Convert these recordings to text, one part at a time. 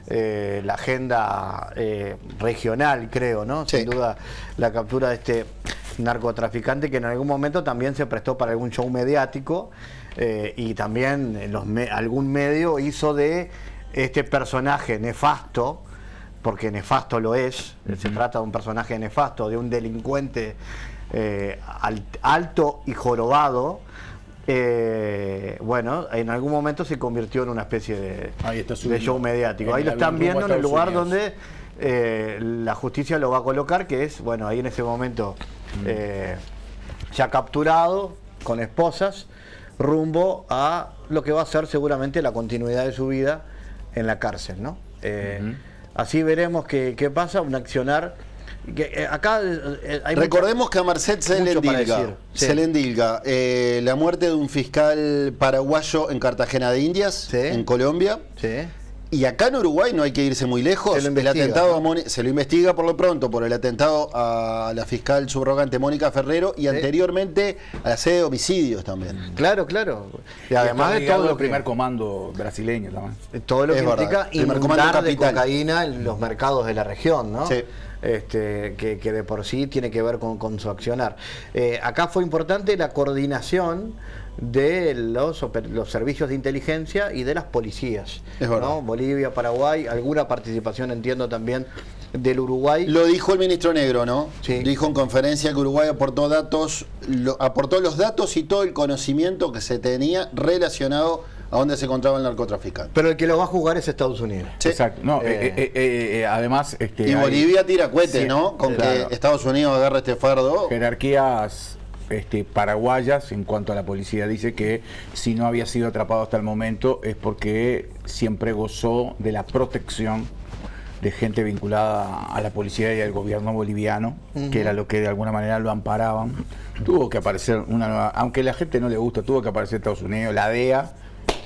la agenda regional, creo, ¿no? Sí. Sin duda, la captura de este narcotraficante que en algún momento también se prestó para algún show mediático y también algún medio hizo de este personaje nefasto, porque nefasto lo es, se trata de un personaje nefasto, de un delincuente alto y jorobado. Bueno, en algún momento se convirtió en una especie de show mediático. Ahí lo están viendo en el lugar donde la justicia lo va a colocar, que es, bueno, ahí en ese momento ya capturado, con esposas, rumbo a lo que va a ser seguramente la continuidad de su vida en la cárcel, ¿no? Así veremos qué pasa, un accionar. Acá hay recordemos que a Marcet se le endilga la muerte de un fiscal paraguayo en Cartagena de Indias, en Colombia. Y acá en Uruguay no hay que irse muy lejos. El atentado se lo investiga por lo pronto por el atentado a la fiscal subrogante Mónica Ferrero y anteriormente a la sede de homicidios también. Claro. Y además de todo el primer comando brasileño también. Todo lo que implica inundar de cocaína en los mercados de la región, ¿no? Sí. Que de por sí tiene que ver con su accionar. Acá fue importante la coordinación de los servicios de inteligencia y de las policías, ¿no? Bolivia, Paraguay, alguna participación entiendo también del Uruguay. Lo dijo el ministro Negro, ¿no? Sí. Dijo en conferencia que Uruguay aportó los datos y todo el conocimiento que se tenía relacionado a dónde se encontraba el narcotraficante. Pero el que lo va a jugar es Estados Unidos. Sí. Exacto. No, además... y Bolivia tira cohete, ¿no? Con que Estados Unidos agarra este fardo. Jerarquías paraguayas en cuanto a la policía. Dice que si no había sido atrapado hasta el momento es porque siempre gozó de la protección de gente vinculada a la policía y al gobierno boliviano, que era lo que de alguna manera lo amparaban. Tuvo que aparecer una nueva... Aunque a la gente no le gusta, tuvo que aparecer Estados Unidos, la DEA,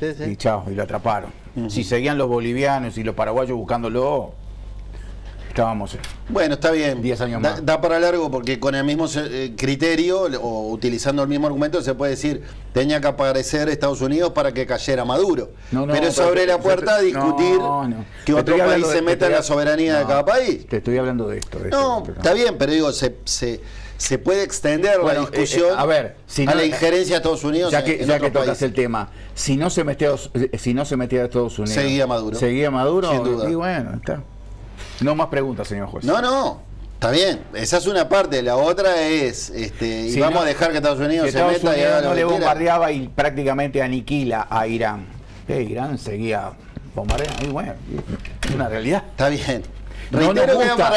y chao, y lo atraparon. Si seguían los bolivianos y los paraguayos buscándolo, estábamos bueno, está bien. 10 años más. Da para largo porque con el mismo criterio o utilizando el mismo argumento se puede decir tenía que aparecer Estados Unidos para que cayera Maduro. Pero eso abre la puerta a discutir que otro país se meta en la soberanía de cada país. Te estoy hablando de esto. Está bien, pero digo, se puede extender la discusión a la injerencia de Estados Unidos ya que tocas país. el tema. Si no se metía a Estados Unidos, seguía Maduro, sin duda. Y bueno, está. No más preguntas, señor juez. No, está bien. Esa es una parte. La otra es, y vamos a dejar que Estados Unidos se meta y haga lo que le quiera. Bombardeaba y prácticamente aniquila a Irán. Irán seguía bombardeando. Y bueno, es una realidad. Está bien. No nos gusta,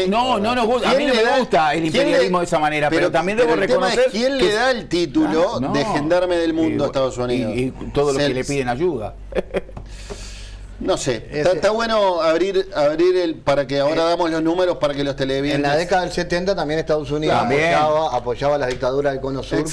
no nos gusta. A mí no me gusta el imperialismo de esa manera, pero también debo reconocer ¿quién le da el título de gendarme del mundo a Estados Unidos? Y todos los que le piden ayuda. No sé, está bueno abrir para que ahora damos los números para que los televidentes... En la década del 70 también Estados Unidos apoyaba la dictadura del Cono Sur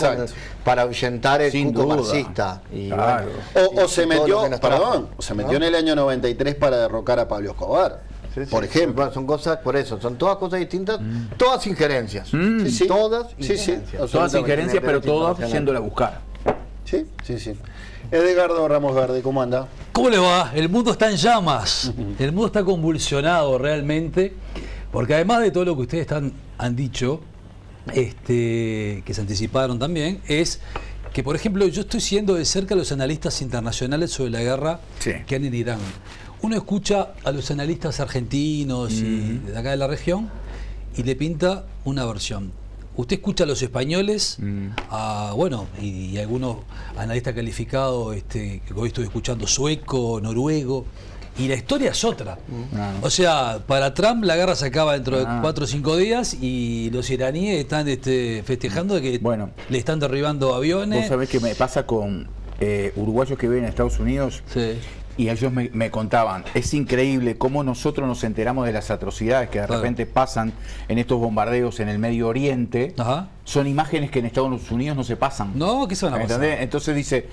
para ahuyentar el cuco marxista. Y claro. O se metió en el año 93 para derrocar a Pablo Escobar. Por ejemplo. Son cosas, por eso, son todas cosas distintas, todas injerencias. Todas injerencias, pero todas haciéndola buscar. Sí. Edgardo Ramos Verde, ¿cómo anda? ¿Cómo le va? El mundo está en llamas, el mundo está convulsionado realmente, porque además de todo lo que ustedes han dicho, que se anticiparon también, es que, por ejemplo, yo estoy siguiendo de cerca a los analistas internacionales sobre la guerra que hay en Irán. Uno escucha a los analistas argentinos y de acá de la región y le pinta una versión. Usted escucha a los españoles, y algunos analistas calificados, que hoy estoy escuchando sueco, noruego, y la historia es otra. O sea, para Trump la guerra se acaba dentro de 4 o 5 días y los iraníes están festejando de que le están derribando aviones. Vos sabés qué me pasa con uruguayos que viven en Estados Unidos. Y ellos me contaban, es increíble cómo nosotros nos enteramos de las atrocidades que de repente pasan en estos bombardeos en el Medio Oriente. Son imágenes que en Estados Unidos no se pasan. No, ¿qué se van a pasar? Entonces dice,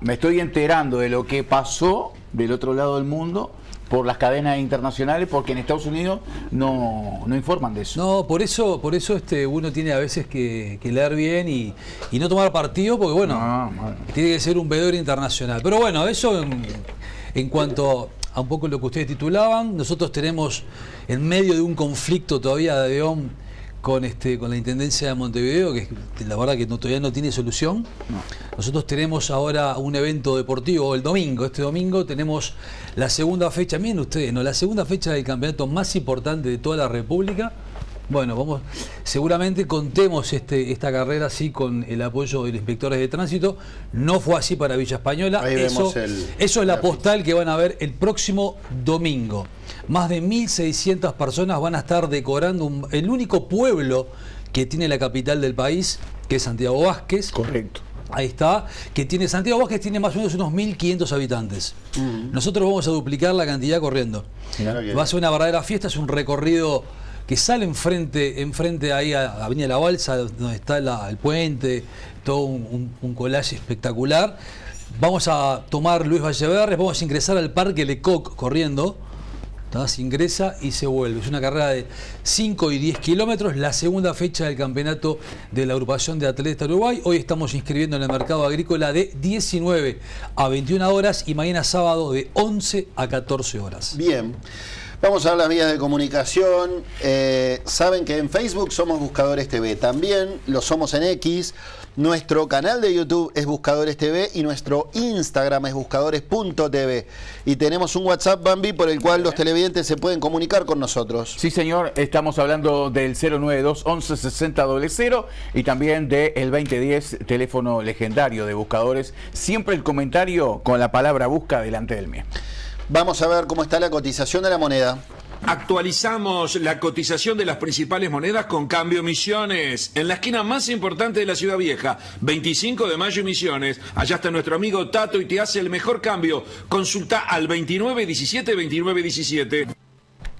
me estoy enterando de lo que pasó del otro lado del mundo por las cadenas internacionales, porque en Estados Unidos no informan de eso. No, por eso uno tiene a veces que leer bien y no tomar partido, porque tiene que ser un veedor internacional. Pero bueno, eso en cuanto a un poco lo que ustedes titulaban. Nosotros tenemos en medio de un conflicto todavía de ADEOM con la Intendencia de Montevideo, que la verdad que todavía no tiene solución. No. Nosotros tenemos ahora un evento deportivo el domingo. Este domingo tenemos la segunda fecha, miren ustedes, la segunda fecha del campeonato más importante de toda la República. Bueno, seguramente contemos esta carrera así con el apoyo de los inspectores de tránsito. No fue así para Villa Española. Eso es la postal que van a ver el próximo domingo. Más de 1.600 personas van a estar decorando el único pueblo que tiene la capital del país, que es Santiago Vázquez. Correcto. Ahí está, que tiene Santiago Vázquez, tiene más o menos unos 1.500 habitantes. Nosotros vamos a duplicar la cantidad corriendo. Va a ser una verdadera fiesta, es un recorrido que sale enfrente ahí a Avenida La Balsa, donde está el puente, todo un collage espectacular. Vamos a tomar Luis Valleverres, vamos a ingresar al Parque Lecoq corriendo. Se ingresa y se vuelve. Es una carrera de 5 y 10 kilómetros, la segunda fecha del campeonato de la agrupación de atletas de Uruguay. Hoy estamos inscribiendo en el mercado agrícola de 19 a 21 horas y mañana sábado de 11 a 14 horas. Bien. Vamos a ver las vías de comunicación. Saben que en Facebook somos Buscadores TV. También lo somos en X. Nuestro canal de YouTube es Buscadores TV y nuestro Instagram es buscadores.tv. Y tenemos un WhatsApp, Bambi, por el cual los televidentes se pueden comunicar con nosotros. Sí, señor. Estamos hablando del 092 11 60 00 y también del 2010, teléfono legendario de Buscadores. Siempre el comentario con la palabra busca delante del mío. Vamos a ver cómo está la cotización de la moneda. Actualizamos la cotización de las principales monedas con Cambio Misiones. En la esquina más importante de la Ciudad Vieja, 25 de mayo y Misiones. Allá está nuestro amigo Tato y te hace el mejor cambio. Consulta al 2917-2917.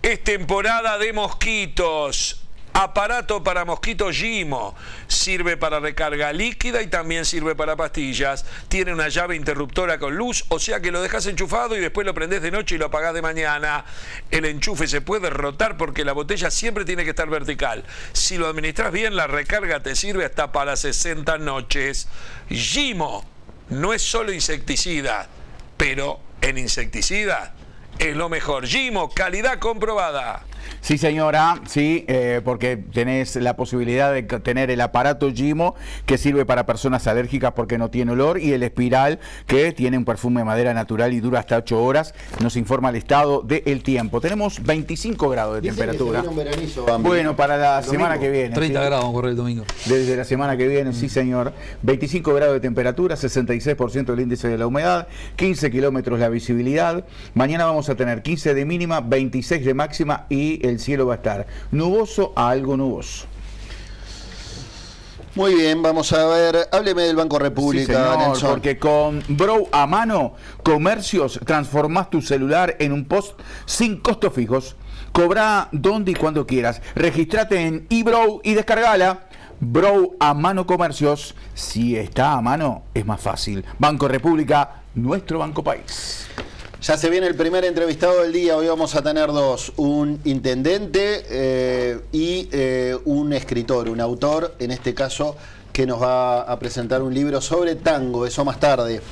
Es temporada de mosquitos. Aparato para mosquitos Gimo. Sirve para recarga líquida y también sirve para pastillas. Tiene una llave interruptora con luz, o sea que lo dejas enchufado y después lo prendés de noche y lo apagás de mañana. El enchufe se puede rotar porque la botella siempre tiene que estar vertical. Si lo administras bien, la recarga te sirve hasta para 60 noches. Gimo no es solo insecticida, pero en insecticida es lo mejor. Gimo, calidad comprobada. Sí, señora, sí, porque tenés la posibilidad de tener el aparato Gimo, que sirve para personas alérgicas porque no tiene olor, y el espiral, que tiene un perfume de madera natural y dura hasta 8 horas. Nos informa el estado del tiempo. Tenemos 25 grados de temperatura. Bueno, para la semana que viene. 30 grados vamos a correr el domingo. Desde la semana que viene, sí, señor. 25 grados de temperatura, 66% el índice de la humedad, 15 kilómetros la visibilidad. Mañana vamos a tener 15 de mínima, 26 de máxima y el cielo va a estar nuboso a algo nuboso. Muy bien, vamos a ver, hábleme del Banco República, sí, señor, Nelson. Porque con Brow a mano, comercios, transformás tu celular en un post sin costos fijos. Cobra donde y cuando quieras. Registrate en eBrow y descargala. Brow a mano comercios. Si está a mano, es más fácil. Banco República, nuestro banco país. Ya se viene el primer entrevistado del día. Hoy vamos a tener dos: un intendente y un escritor, un autor, en este caso, que nos va a presentar un libro sobre tango. Eso más tarde.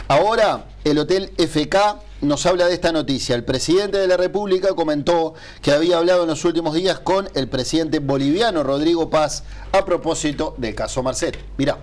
Ahora, el Hotel FK nos habla de esta noticia. El presidente de la República comentó que había hablado en los últimos días con el presidente boliviano Rodrigo Paz a propósito del caso Marcet. Mirá.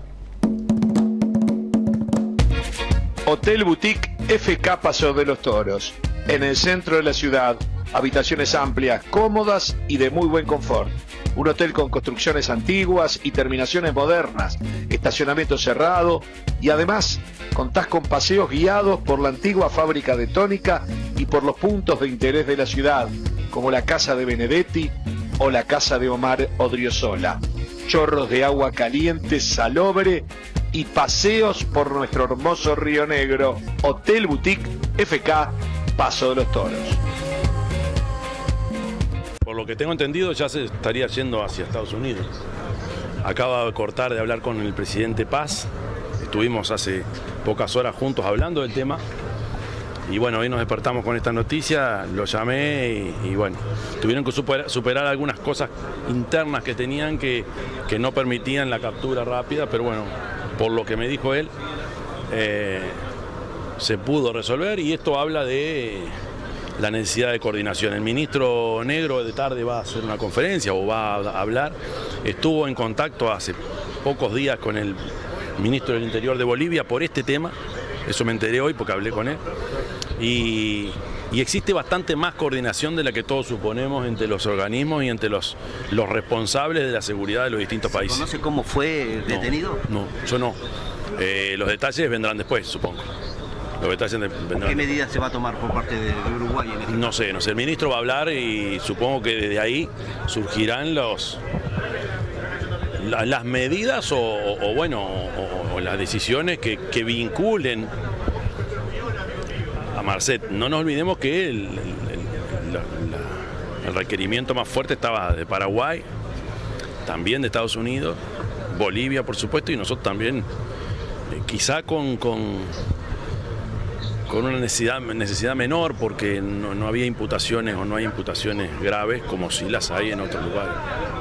Hotel Boutique FK Paso de los Toros. En el centro de la ciudad, habitaciones amplias, cómodas y de muy buen confort. Un hotel con construcciones antiguas y terminaciones modernas, estacionamiento cerrado y además contás con paseos guiados por la antigua fábrica de tónica y por los puntos de interés de la ciudad, como la casa de Benedetti o la casa de Omar Odriozola. Chorros de agua caliente, salobre y paseos por nuestro hermoso Río Negro. Hotel Boutique FK Paso de los Toros. Por lo que tengo entendido, ya se estaría yendo hacia Estados Unidos. Acaba de cortar de hablar con el presidente Paz. Estuvimos hace pocas horas juntos hablando del tema. Y bueno, hoy nos despertamos con esta noticia, lo llamé y bueno, tuvieron que superar algunas cosas internas que tenían que no permitían la captura rápida, pero bueno, por lo que me dijo él, se pudo resolver, y esto habla de la necesidad de coordinación. El ministro Negro de tarde va a hacer una conferencia o va a hablar. Estuvo en contacto hace pocos días con el ministro del Interior de Bolivia por este tema. Eso me enteré hoy porque hablé con él. Y existe bastante más coordinación de la que todos suponemos entre los organismos y entre los responsables de la seguridad de los distintos países. ¿Conoce cómo fue detenido? No, yo no. Los detalles vendrán después, supongo. Los detalles vendrán. ¿Qué medidas se va a tomar por parte de Uruguay en este No sé. El ministro va a hablar y supongo que desde ahí surgirán las medidas o las decisiones que vinculen a Marcet. No nos olvidemos que el requerimiento más fuerte estaba de Paraguay, también de Estados Unidos, Bolivia por supuesto, y nosotros también, quizá con una necesidad menor, porque no había imputaciones o no hay imputaciones graves como si las hay en otros lugares.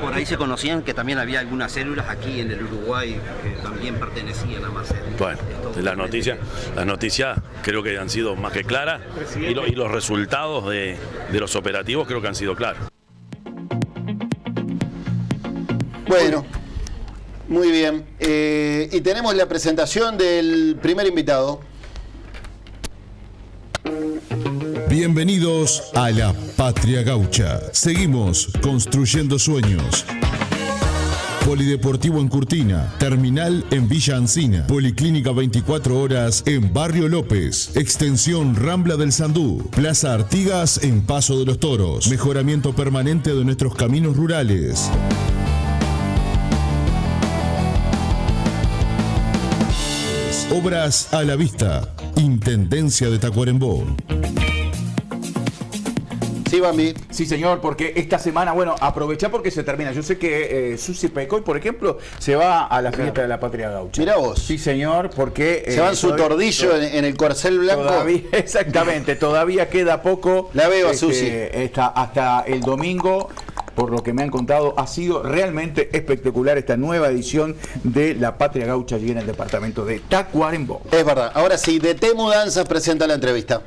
Por ahí se conocían que también había algunas células aquí en el Uruguay que también pertenecían a Marcet. Bueno, las noticias creo que han sido más que claras y los resultados de los operativos creo que han sido claros. Bueno, muy bien. Y tenemos la presentación del primer invitado. Bienvenidos a la Patria Gaucha. Seguimos construyendo sueños. Polideportivo en Curtina, Terminal en Villa Ancina, Policlínica 24 horas en Barrio López, Extensión Rambla del Sandú, Plaza Artigas en Paso de los Toros, mejoramiento permanente de nuestros caminos rurales. Obras a la vista, Intendencia de Tacuarembó. Sí, Bambi. Sí, señor, porque esta semana, aprovechá porque se termina. Yo sé que Susi Pecoy, por ejemplo, se va a la fiesta de la Patria Gaucha. Mirá vos. Sí, señor, porque... se va en su tordillo en el corcel blanco. Exactamente, todavía queda poco. La veo a Susi. Hasta el domingo, por lo que me han contado, ha sido realmente espectacular esta nueva edición de la Patria Gaucha allí en el departamento de Tacuarembó. Es verdad. Ahora sí, DT Mudanzas presenta la entrevista.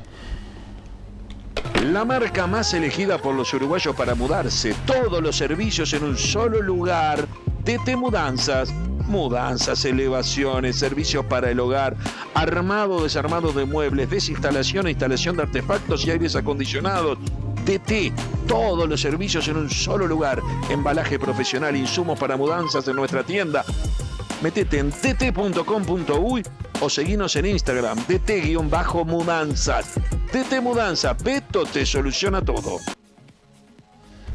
La marca más elegida por los uruguayos para mudarse, todos los servicios en un solo lugar. DT Mudanzas, mudanzas, elevaciones, servicios para el hogar, armado, desarmado de muebles, desinstalación e instalación de artefactos y aires acondicionados. DT, todos los servicios en un solo lugar. Embalaje profesional, insumos para mudanzas en nuestra tienda. Metete en tt.com.uy o seguinos en Instagram, dt-mudanzas. DT Mudanza, Beto te soluciona todo.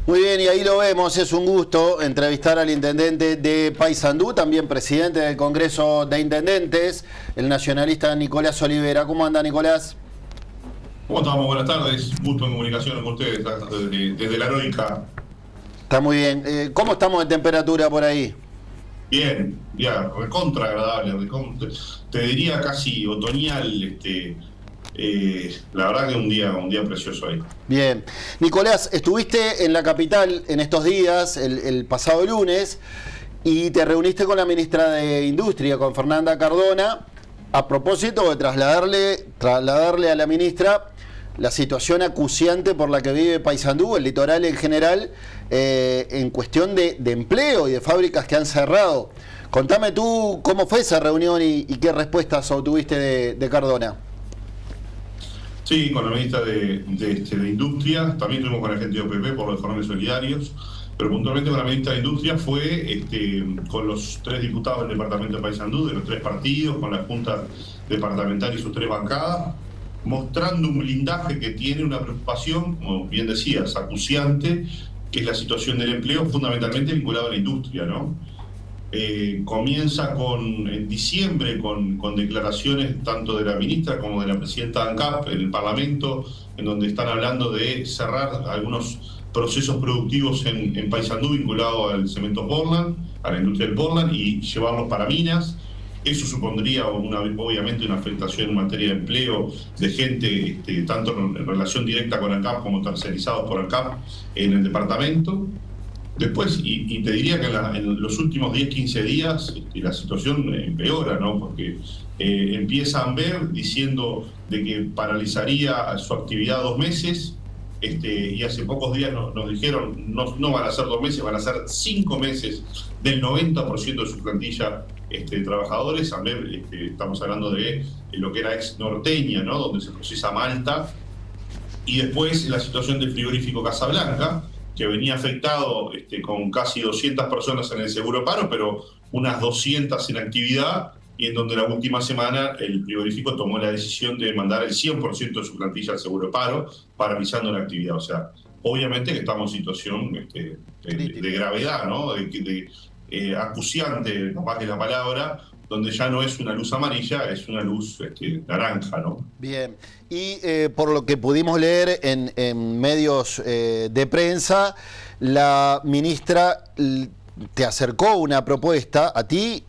Muy bien, y ahí lo vemos, es un gusto entrevistar al intendente de Paysandú, también presidente del Congreso de Intendentes, el nacionalista Nicolás Olivera. ¿Cómo anda, Nicolás? ¿Cómo estamos? Buenas tardes, gusto en comunicación con ustedes desde la heroica. Está muy bien. ¿Cómo estamos de temperatura por ahí? Bien, ya, recontra agradable, te diría casi otoñal, la verdad que un día precioso ahí. Bien. Nicolás, estuviste en la capital en estos días, el pasado lunes, y te reuniste con la ministra de Industria, con Fernanda Cardona, a propósito de trasladarle a la ministra la situación acuciante por la que vive Paysandú, el litoral en general, en cuestión de empleo y de fábricas que han cerrado. Contame tú cómo fue esa reunión y qué respuestas obtuviste de Cardona. Sí, con la ministra de Industria, también estuvimos con la gente de OPP por los informes solidarios, pero puntualmente con la ministra de Industria fue con los 3 diputados del departamento de Paysandú, de los 3 partidos, con la Junta Departamental y sus 3 bancadas, mostrando un blindaje que tiene una preocupación, como bien decías, acuciante, que es la situación del empleo fundamentalmente vinculado a la industria, ¿no? Comienza en diciembre con declaraciones tanto de la ministra como de la presidenta de ANCAP en el Parlamento, en donde están hablando de cerrar algunos procesos productivos en Paysandú vinculados al cemento Portland, a la industria del Portland, y llevarlos para minas. Eso supondría obviamente una afectación en materia de empleo de gente, tanto en relación directa con ANCAP como tercerizados por ANCAP en el departamento. Después, y te diría que en los últimos 10-15 días la situación empeora, ¿no? Porque empieza a ver diciendo de que paralizaría su actividad 2 meses, y hace pocos días nos dijeron no van a ser 2 meses, van a ser 5 meses del 90% de su plantilla de trabajadores. Estamos hablando de lo que era ex Norteña, ¿no? Donde se procesa malta, y después la situación del frigorífico Casablanca, que venía afectado con casi 200 personas en el seguro paro, pero unas 200 en actividad, y en donde la última semana el frigorífico tomó la decisión de mandar el 100% de su plantilla al seguro paro, paralizando la actividad. O sea, obviamente que estamos en situación de gravedad, ¿no? Acuciante, capaz de la palabra, donde ya no es una luz amarilla, es una luz naranja, ¿no? Bien, y por lo que pudimos leer en medios de prensa, la ministra te acercó una propuesta a ti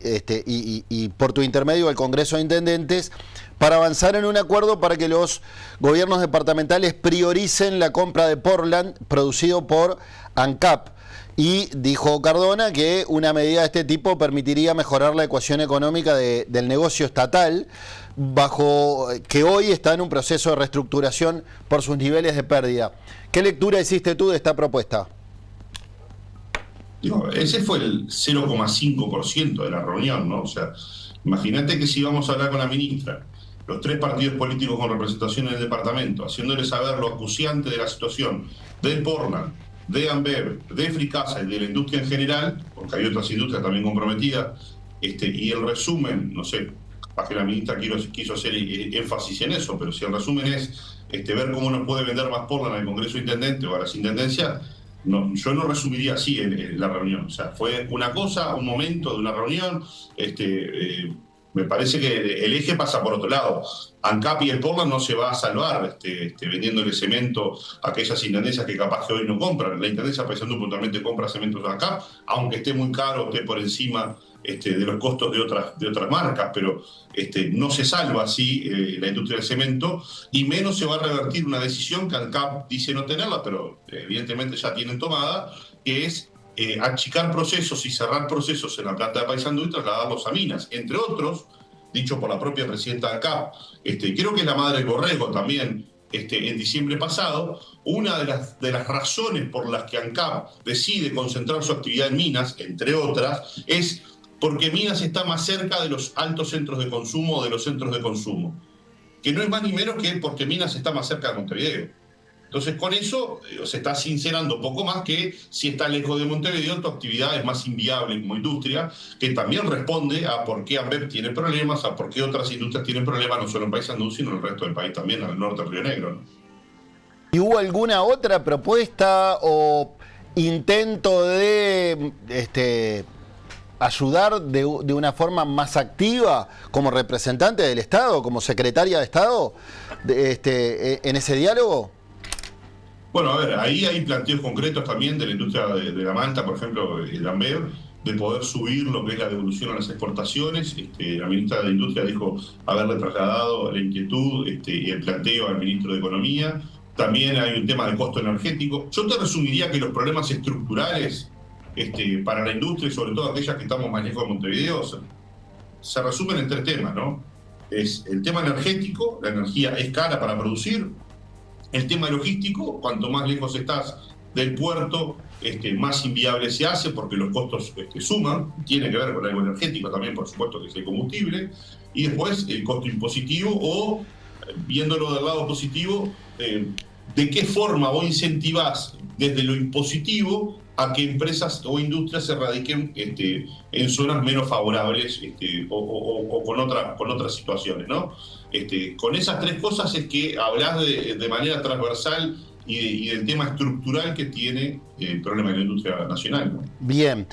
y por tu intermedio al Congreso de Intendentes para avanzar en un acuerdo para que los gobiernos departamentales prioricen la compra de Portland producido por ANCAP. Y dijo Cardona que una medida de este tipo permitiría mejorar la ecuación económica del negocio estatal, bajo que hoy está en un proceso de reestructuración por sus niveles de pérdida. ¿Qué lectura hiciste tú de esta propuesta? Ese fue el 0,5% de la reunión, ¿no? O sea, imagínate que si vamos a hablar con la ministra, los 3 partidos políticos con representación en el departamento, haciéndole saber lo acuciante de la situación del Portland, de Ambev, de Fricasa y de la industria en general, porque hay otras industrias también comprometidas, y el resumen, no sé, capaz que la ministra quiso hacer énfasis en eso, pero si el resumen es ver cómo nos puede vender más Portland al Congreso de Intendentes o a las Intendencias, no, yo no resumiría así en la reunión. O sea, fue una cosa, un momento de una reunión. Me parece que el eje pasa por otro lado. ANCAP y el Portland no se va a salvar vendiéndole cemento a aquellas intendencias que capaz que hoy no compran. La intendencia Paysandú puntualmente compra cementos de ANCAP, aunque esté muy caro, esté por encima de los costos de otras marcas, pero no se salva así la industria del cemento, y menos se va a revertir una decisión que ANCAP dice no tenerla, pero evidentemente ya tienen tomada, que es achicar procesos y cerrar procesos en la planta de Paysandú y trasladarlos a Minas, entre otros, dicho por la propia presidenta de ANCAP. Creo que es la madre del borrego también. En diciembre pasado, una de las razones por las que ANCAP decide concentrar su actividad en Minas, entre otras, es porque Minas está más cerca de los altos centros de consumo o de los centros de consumo, que no es más ni menos que porque Minas está más cerca de Montevideo. Entonces, con eso se está sincerando un poco más que si está lejos de Montevideo, tu actividad es más inviable como industria, que también responde a por qué Ambev tiene problemas, a por qué otras industrias tienen problemas, no solo en Paysandú, sino en el resto del país también, al norte del Río Negro, ¿no? ¿Y hubo alguna otra propuesta o intento de ayudar de una forma más activa como representante del Estado, como secretaria de Estado, en ese diálogo? Bueno, a ver, ahí hay planteos concretos también de la industria de la malta, por ejemplo, el Ambev, de poder subir lo que es la devolución a las exportaciones. La ministra de Industria dijo haberle trasladado la inquietud y el planteo al ministro de Economía. También hay un tema de costo energético. Yo te resumiría que los problemas estructurales para la industria, y sobre todo aquellas que estamos más lejos de Montevideo, se resumen en 3 temas, ¿no? Es el tema energético, la energía es cara para producir. El tema logístico, cuanto más lejos estás del puerto, más inviable se hace porque los costos suman. Tiene que ver con algo energético también, por supuesto, que es el combustible. Y después el costo impositivo, o viéndolo del lado positivo, de qué forma vos incentivás desde lo impositivo a que empresas o industrias se radiquen en zonas menos favorables o con otras situaciones, ¿no? Con esas 3 cosas es que hablás de manera transversal y del tema estructural que tiene el problema de la industria nacional, ¿no? Bien.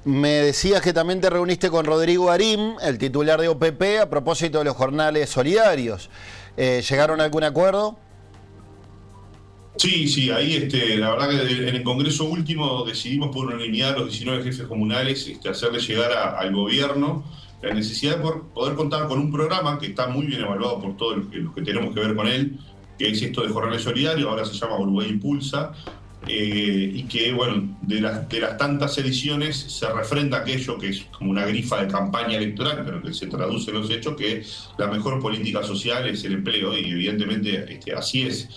Me decías que también te reuniste con Rodrigo Arim, el titular de OPP, a propósito de los jornales solidarios. ¿Llegaron a algún acuerdo? Sí, ahí la verdad que en el Congreso último decidimos por unanimidad los 19 jefes comunales hacerle llegar al gobierno la necesidad de poder contar con un programa que está muy bien evaluado por todos los que tenemos que ver con él, que es esto de jornales solidarios, ahora se llama Uruguay Impulsa, y que, bueno, de las tantas ediciones se refrenda aquello que es como una grifa de campaña electoral, pero que se traduce en los hechos, que la mejor política social es el empleo, y evidentemente así es.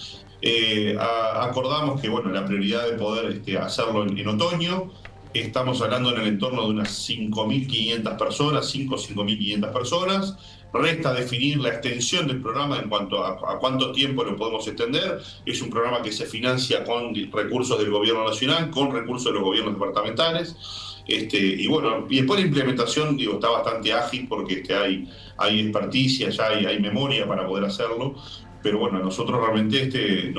acordamos que bueno, la prioridad de poder hacerlo en otoño. Estamos hablando en el entorno de unas 5.500 personas, 5.500 personas. Resta definir la extensión del programa en cuanto a cuánto tiempo lo podemos extender. Es un programa que se financia con recursos del gobierno nacional, con recursos de los gobiernos departamentales. Y bueno, y después la implementación, está bastante ágil porque hay experticia, ya hay memoria para poder hacerlo. Pero bueno, a nosotros realmente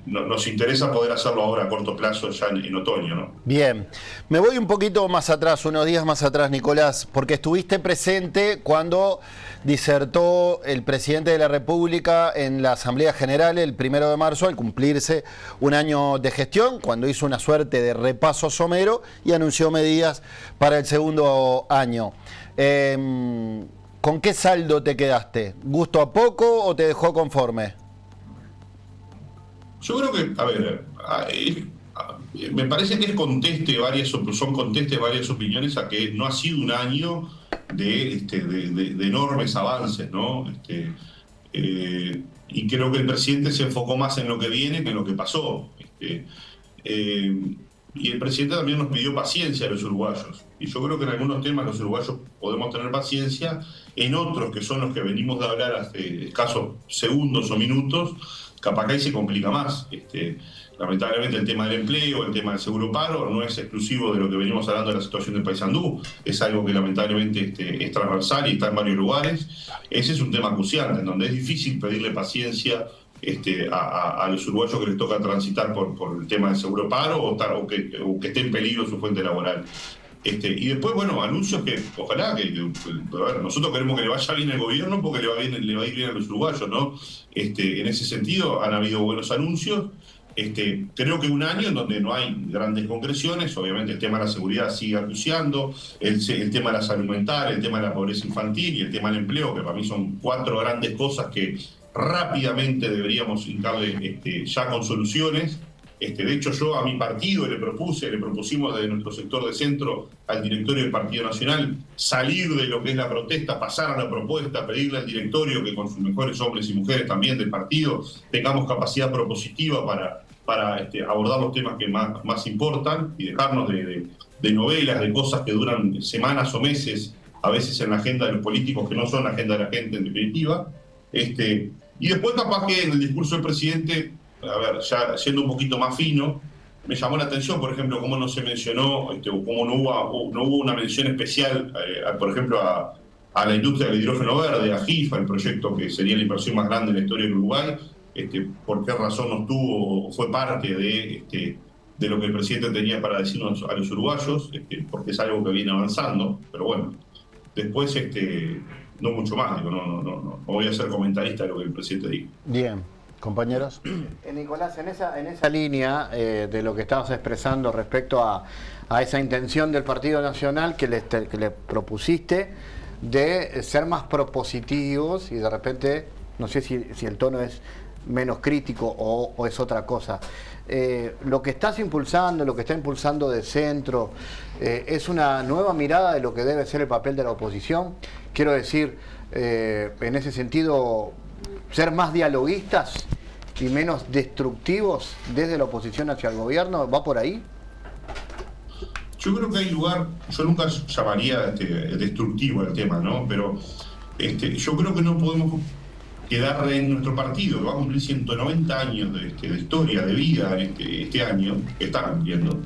nos interesa poder hacerlo ahora a corto plazo, ya en otoño, ¿no? Bien, me voy un poquito más atrás, unos días más atrás, Nicolás, porque estuviste presente cuando disertó el presidente de la República en la Asamblea General el 1 de marzo, al cumplirse un año de gestión, cuando hizo una suerte de repaso somero y anunció medidas para el segundo año. ¿Con qué saldo te quedaste? ¿Gusto a poco o te dejó conforme? Yo creo que, a ver, me parece que son contestes varias opiniones a que no ha sido un año de enormes avances, ¿no? Y creo que el presidente se enfocó más en lo que viene que en lo que pasó. Y el presidente también nos pidió paciencia a los uruguayos. Y yo creo que en algunos temas los uruguayos podemos tener paciencia, en otros, que son los que venimos de hablar hace escasos segundos o minutos, capaz que ahí se complica más. Lamentablemente el tema del empleo, el tema del seguro paro, no es exclusivo de lo que venimos hablando de la situación del Paysandú, es algo que lamentablemente es transversal y está en varios lugares. Ese es un tema crucial, en donde es difícil pedirle paciencia a los uruguayos que les toca transitar por el tema del seguro paro o que esté en peligro su fuente laboral. Y después, bueno, anuncios que ojalá que a ver, nosotros queremos que le vaya bien al gobierno porque le va a ir bien a los uruguayos, ¿no? En ese sentido han habido buenos anuncios. Creo que un año en donde no hay grandes concreciones, obviamente el tema de la seguridad sigue acuciando, el tema de la salud mental, el tema de la pobreza infantil y el tema del empleo, que para mí son 4 grandes cosas que rápidamente deberíamos hincarle ya con soluciones. De hecho, yo a mi partido le propusimos desde nuestro sector de centro al directorio del Partido Nacional salir de lo que es la protesta, pasar a la propuesta, pedirle al directorio que con sus mejores hombres y mujeres también del partido tengamos capacidad propositiva para abordar los temas que más importan y dejarnos de novelas, de cosas que duran semanas o meses, a veces en la agenda de los políticos que no son la agenda de la gente en definitiva. Y después capaz que en el discurso del presidente, a ver, ya siendo un poquito más fino, me llamó la atención, por ejemplo, cómo no se mencionó, cómo no hubo una mención especial, por ejemplo, a la industria del hidrógeno verde, a GIFA, el proyecto que sería la inversión más grande en la historia del Uruguay. ¿Por qué razón no estuvo o fue parte de lo que el presidente tenía para decirnos a los uruguayos? Porque es algo que viene avanzando, pero bueno, después no mucho más, no voy a ser comentarista de lo que el presidente dijo. Bien. Compañeros. Nicolás, en esa línea de lo que estabas expresando respecto a esa intención del Partido Nacional que le propusiste de ser más propositivos y de repente, no sé si el tono es menos crítico o es otra cosa. Lo que estás impulsando, lo que está impulsando de centro, es una nueva mirada de lo que debe ser el papel de la oposición. Quiero decir, en ese sentido, ser más dialoguistas y menos destructivos desde la oposición hacia el gobierno, ¿va por ahí? Yo creo que hay lugar, yo nunca llamaría destructivo el tema, ¿no? Pero yo creo que no podemos quedar en nuestro partido, que va a cumplir 190 años de historia, de vida este año, que está cumpliendo.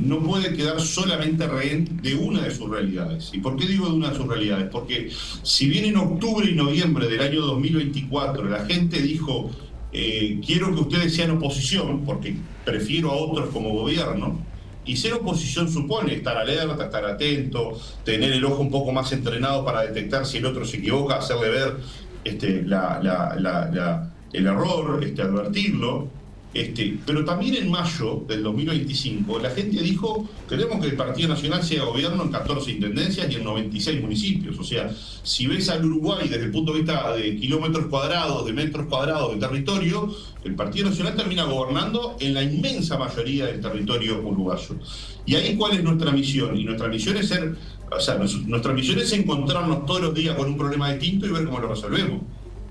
No puede quedar solamente rehén de una de sus realidades. ¿Y por qué digo de una de sus realidades? Porque si bien en octubre y noviembre del año 2024 la gente dijo quiero que ustedes sean oposición porque prefiero a otros como gobierno, y ser oposición supone estar alerta, estar atento, tener el ojo un poco más entrenado para detectar si el otro se equivoca, hacerle ver el error, advertirlo. Pero también en mayo del 2025 la gente dijo: queremos que el Partido Nacional sea gobierno en 14 intendencias y en 96 municipios. O sea, si ves al Uruguay desde el punto de vista de kilómetros cuadrados, de metros cuadrados de territorio, el Partido Nacional termina gobernando en la inmensa mayoría del territorio uruguayo. Y ahí, ¿cuál es nuestra misión? Y nuestra misión es nuestra misión es encontrarnos todos los días con un problema distinto y ver cómo lo resolvemos.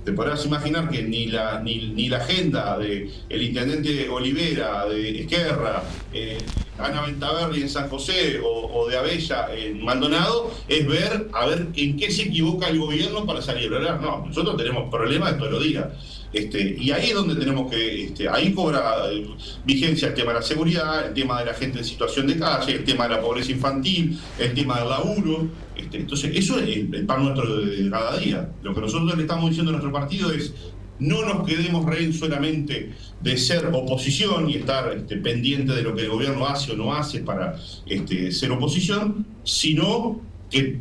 te podrás imaginar que ni la agenda del intendente Olivera, de Esquerra, Ana Ventaverri en San José o de Abella en Maldonado, es ver en qué se equivoca el gobierno para salir a hablar. No, nosotros tenemos problemas de todos los días. Y ahí es donde tenemos que, ahí cobra vigencia el tema de la seguridad, el tema de la gente en situación de calle, el tema de la pobreza infantil, el tema del laburo. Entonces, eso es el pan nuestro de cada día. Lo que nosotros le estamos diciendo a nuestro partido es: no nos quedemos rehenes solamente de ser oposición y estar pendiente de lo que el gobierno hace o no hace para ser oposición, sino que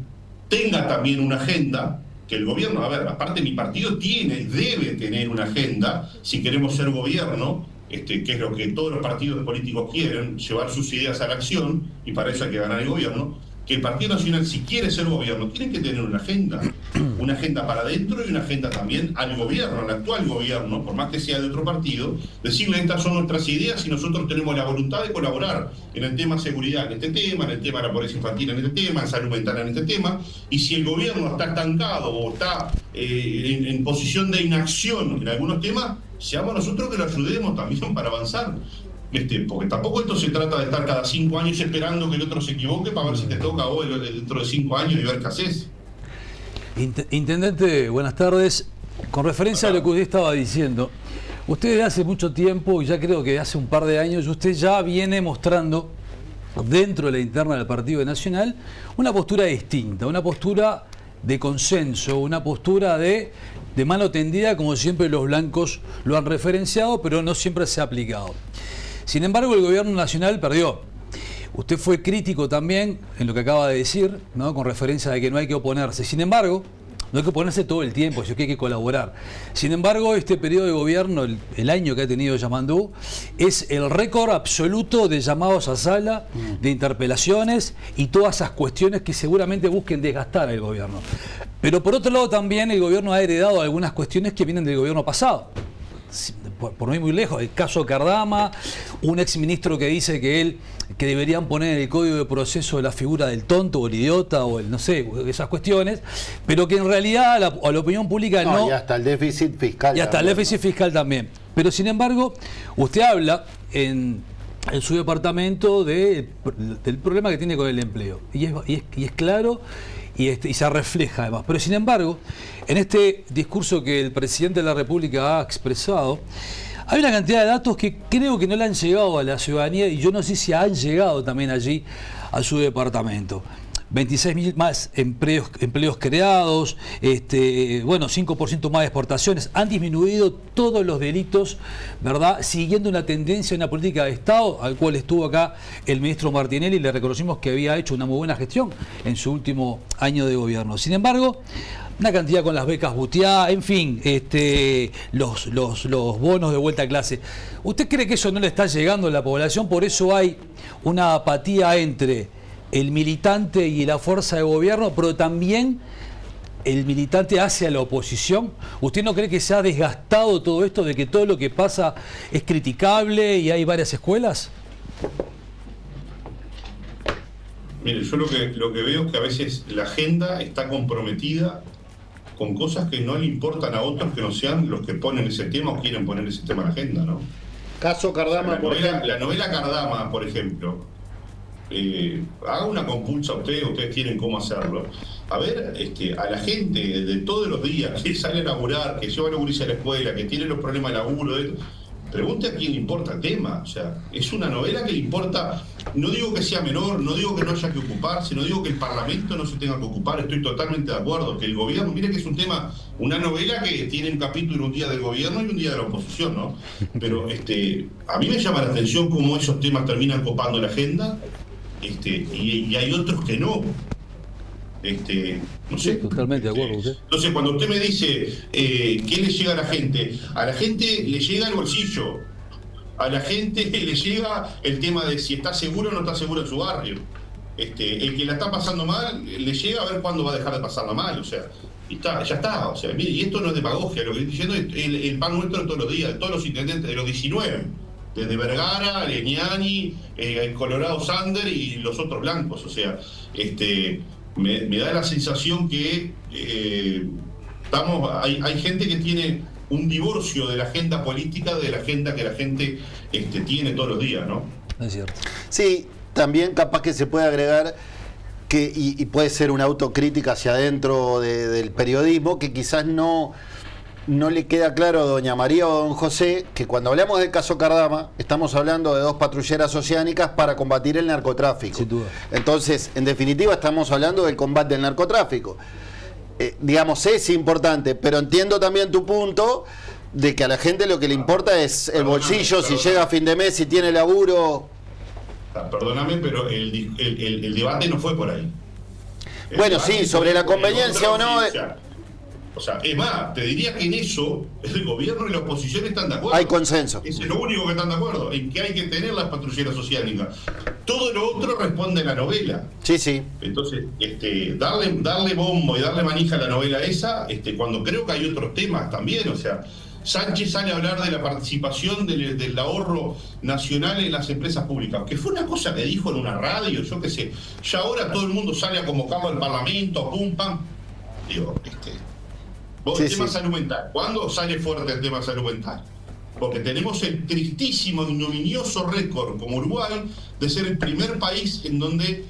tenga también una agenda. Que el gobierno, aparte mi partido debe tener una agenda si queremos ser gobierno, que es lo que todos los partidos políticos quieren, llevar sus ideas a la acción, y para eso hay que ganar el gobierno. Que el Partido Nacional, si quiere ser gobierno, tiene que tener una agenda para adentro y una agenda también al gobierno, al actual gobierno, por más que sea de otro partido, decirle: estas son nuestras ideas y nosotros tenemos la voluntad de colaborar en el tema seguridad, en este tema, en el tema de la pobreza infantil, en este tema, en salud mental, en este tema. Y si el gobierno está estancado o está en posición de inacción en algunos temas, seamos nosotros que lo ayudemos también para avanzar. Porque tampoco esto se trata de estar cada 5 años esperando que el otro se equivoque para ver si te toca a vos dentro de 5 años y ver qué haces. Intendente, buenas tardes. Con referencia a lo que usted estaba diciendo, usted desde hace mucho tiempo, y ya creo que hace un par de años, usted ya viene mostrando dentro de la interna del Partido Nacional una postura distinta, una postura de consenso, una postura de mano tendida, como siempre los blancos lo han referenciado, pero no siempre se ha aplicado. Sin embargo, el gobierno nacional perdió. Usted fue crítico también en lo que acaba de decir, ¿no?, con referencia a que no hay que oponerse. Sin embargo, no hay que oponerse todo el tiempo, sino que hay que colaborar. Sin embargo, este periodo de gobierno, el año que ha tenido Yamandú, es el récord absoluto de llamados a sala, de interpelaciones y todas esas cuestiones que seguramente busquen desgastar al gobierno. Pero por otro lado también el gobierno ha heredado algunas cuestiones que vienen del gobierno pasado. Por no ir muy lejos, el caso Cardama, un exministro que dice que deberían poner en el código de proceso la figura del tonto o el idiota o el no sé, esas cuestiones, pero que en realidad a la opinión pública no. Y hasta el déficit fiscal. Y hasta el déficit fiscal también. Pero sin embargo, usted habla en su departamento del problema que tiene con el empleo. Y es claro. Y se refleja además. Pero sin embargo, en este discurso que el presidente de la República ha expresado, hay una cantidad de datos que creo que no le han llegado a la ciudadanía, y yo no sé si han llegado también allí a su departamento. 26.000 más empleos creados, 5% más de exportaciones, han disminuido todos los delitos, ¿verdad?, siguiendo una tendencia, una política de Estado, al cual estuvo acá el ministro Martinelli, y le reconocimos que había hecho una muy buena gestión en su último año de gobierno. Sin embargo, una cantidad con las becas Butiá, en fin, los bonos de vuelta a clase. ¿Usted cree que eso no le está llegando a la población? Por eso hay una apatía entre el militante y la fuerza de gobierno, pero también el militante hacia la oposición. ¿Usted no cree que se ha desgastado todo esto de que todo lo que pasa es criticable y hay varias escuelas? Mire, yo lo que veo es que a veces la agenda está comprometida con cosas que no le importan a otros que no sean los que ponen ese tema o quieren poner ese tema en la agenda, ¿no? Caso Cardama, por ejemplo. La novela Cardama, por ejemplo. Haga una compulsa ustedes tienen cómo hacerlo. A ver, a la gente de todos los días que sale a laburar, que lleva a la gurisa a la escuela, que tiene los problemas de laburo, pregunte a quién le importa el tema. O sea, es una novela que le importa. No digo que sea menor, no digo que no haya que ocuparse, no digo que el Parlamento no se tenga que ocupar, estoy totalmente de acuerdo, que el gobierno, mire que es un tema, una novela que tiene un capítulo un día del gobierno y un día de la oposición, ¿no? Pero a mí me llama la atención cómo esos temas terminan copando la agenda. Y hay otros que no. No sé. Totalmente de acuerdo usted. Entonces, cuando usted me dice ¿qué le llega a la gente? A la gente le llega el bolsillo. A la gente le llega el tema de si está seguro o no está seguro en su barrio. El que la está pasando mal, le llega a ver cuándo va a dejar de pasarla mal. O sea, ya está. O sea, mire, y esto no es demagogia, lo que estoy diciendo es el pan nuestro de todos los días, de todos los intendentes, de los 19. Desde Vergara, Leñani, el Colorado Sander y los otros blancos. O sea, me da la sensación que Hay gente que tiene un divorcio de la agenda política de la agenda que la gente tiene todos los días, ¿no? Es cierto. Sí, también capaz que se puede agregar que, y puede ser una autocrítica hacia adentro del periodismo, que quizás no le queda claro a doña María o a don José que cuando hablamos del caso Cardama estamos hablando de 2 patrulleras oceánicas para combatir el narcotráfico. Sin duda. Entonces, en definitiva, estamos hablando del combate al narcotráfico. Digamos, es importante, pero entiendo también tu punto de que a la gente lo que le importa es el bolsillo, si llega a fin de mes, si tiene laburo. Perdóname, pero el debate no fue por ahí. Bueno, sí, sobre la conveniencia o no. O sea, es más, te diría que en eso el gobierno y la oposición están de acuerdo. Hay consenso. Es lo único que están de acuerdo, en que hay que tener las patrulleras oceánicas. Todo lo otro responde a la novela. Sí, sí. Entonces, darle bombo y darle manija a la novela esa, cuando creo que hay otros temas también, o sea, Sánchez sale a hablar de la participación del ahorro nacional en las empresas públicas, que fue una cosa que dijo en una radio, yo qué sé. Ya ahora todo el mundo sale a convocarlo al Parlamento, pum, pam. Digo, el tema salud mental. ¿Cuándo sale fuerte el tema salud mental? Porque tenemos el tristísimo, ignominioso récord como Uruguay de ser el primer país en donde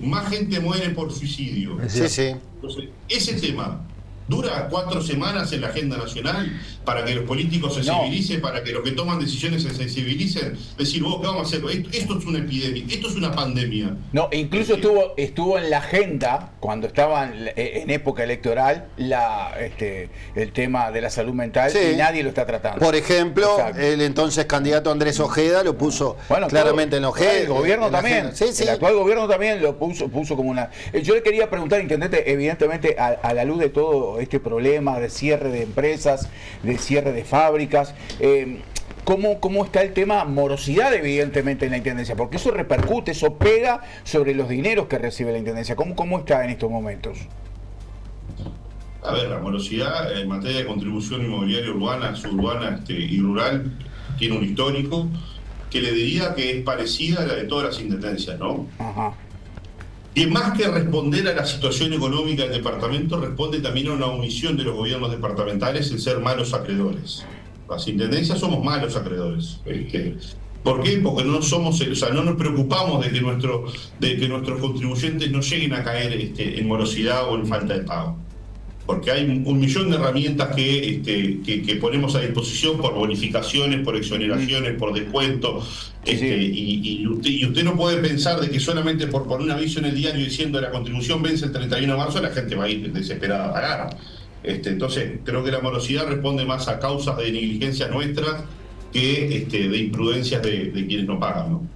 más gente muere por suicidio. Sí, sí. Entonces, ese tema dura 4 semanas en la agenda nacional para que los políticos se sensibilicen, para que los que toman decisiones se sensibilicen, decir, vos, ¿qué vamos a hacer? Esto es una epidemia, esto es una pandemia. No, incluso estuvo en la agenda, cuando estaba en época electoral, el tema de la salud mental, y nadie lo está tratando. Por ejemplo, el entonces candidato Andrés Ojeda lo puso claramente en la agenda. El gobierno también, el actual gobierno también lo puso como una... Yo le quería preguntar, intendente, evidentemente, a la luz de todo este problema de cierre de empresas, de cierre de fábricas, ¿cómo está el tema morosidad, evidentemente, en la Intendencia? Porque eso repercute, eso pega sobre los dineros que recibe la Intendencia. ¿Cómo está en estos momentos? A ver, la morosidad en materia de contribución inmobiliaria urbana, suburbana y rural tiene un histórico que le diría que es parecida a la de todas las intendencias, ¿no? Ajá. Y más que responder a la situación económica del departamento, responde también a una omisión de los gobiernos departamentales en ser malos acreedores. Las intendencias somos malos acreedores. ¿Por qué? Porque no nos preocupamos de que nuestros contribuyentes no lleguen a caer en morosidad o en falta de pago. Porque hay un millón de herramientas que ponemos a disposición por bonificaciones, por exoneraciones, por descuentos. Y usted no puede pensar de que solamente por poner un aviso en el diario diciendo la contribución vence el 31 de marzo, la gente va a ir desesperada a pagar. Entonces, creo que la morosidad responde más a causas de negligencia nuestras que de imprudencias de quienes no pagan, ¿no?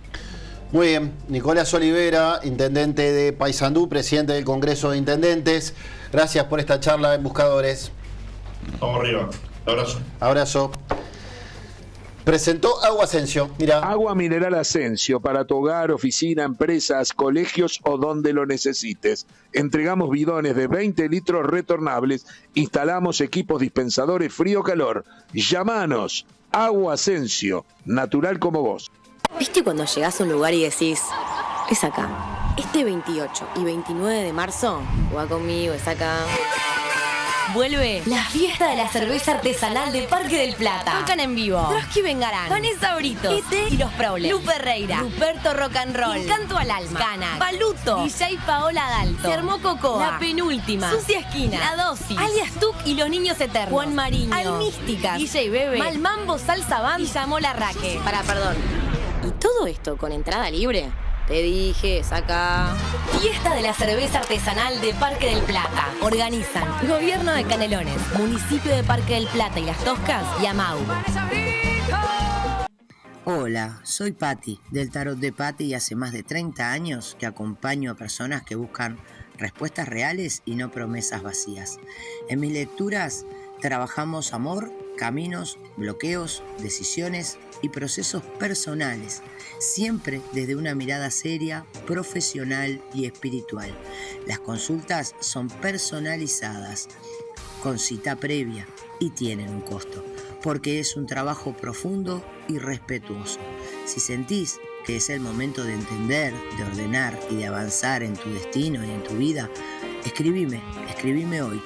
Muy bien. Nicolás Olivera, intendente de Paysandú, presidente del Congreso de Intendentes. Gracias por esta charla en Buscadores. Vamos arriba. Abrazo. Abrazo. Presentó Agua Asensio. Mira. Agua mineral Asensio para tu hogar, oficina, empresas, colegios o donde lo necesites. Entregamos bidones de 20 litros retornables. Instalamos equipos dispensadores frío-calor. Llámanos. Agua Asensio. Natural como vos. ¿Viste cuando llegás a un lugar y decís, es acá? Este 28 y 29 de marzo, va conmigo, es acá. Vuelve la fiesta de la cerveza artesanal de Parque del Plata. Tocan en vivo Trotsky Vengarán, Vanessa Britos, E.T. y los Problems, Lu Ferreira, Ruperto Rock and Roll, Canto al Alma, Cana, Paluto, DJ Paola Dalto, Se armó Cocoa, La Penúltima, Sucia Esquina, La Dosis, Alias Tuc y los Niños Eternos, Juan Mariño, Almísticas, DJ Bebe, Malmambo Salsa Band y Llamó la Raque. Perdón. ¿Y todo esto con entrada libre? Te dije, saca. Fiesta de la cerveza artesanal de Parque del Plata. Organizan Gobierno de Canelones, Municipio de Parque del Plata y Las Toscas y Amau. Hola, soy Patti, del Tarot de Patti, y hace más de 30 años que acompaño a personas que buscan respuestas reales y no promesas vacías. En mis lecturas trabajamos amor, caminos, bloqueos, decisiones y procesos personales, siempre desde una mirada seria, profesional y espiritual. Las consultas son personalizadas, con cita previa y tienen un costo, porque es un trabajo profundo y respetuoso. Si sentís que es el momento de entender, de ordenar y de avanzar en tu destino y en tu vida, escribime hoy.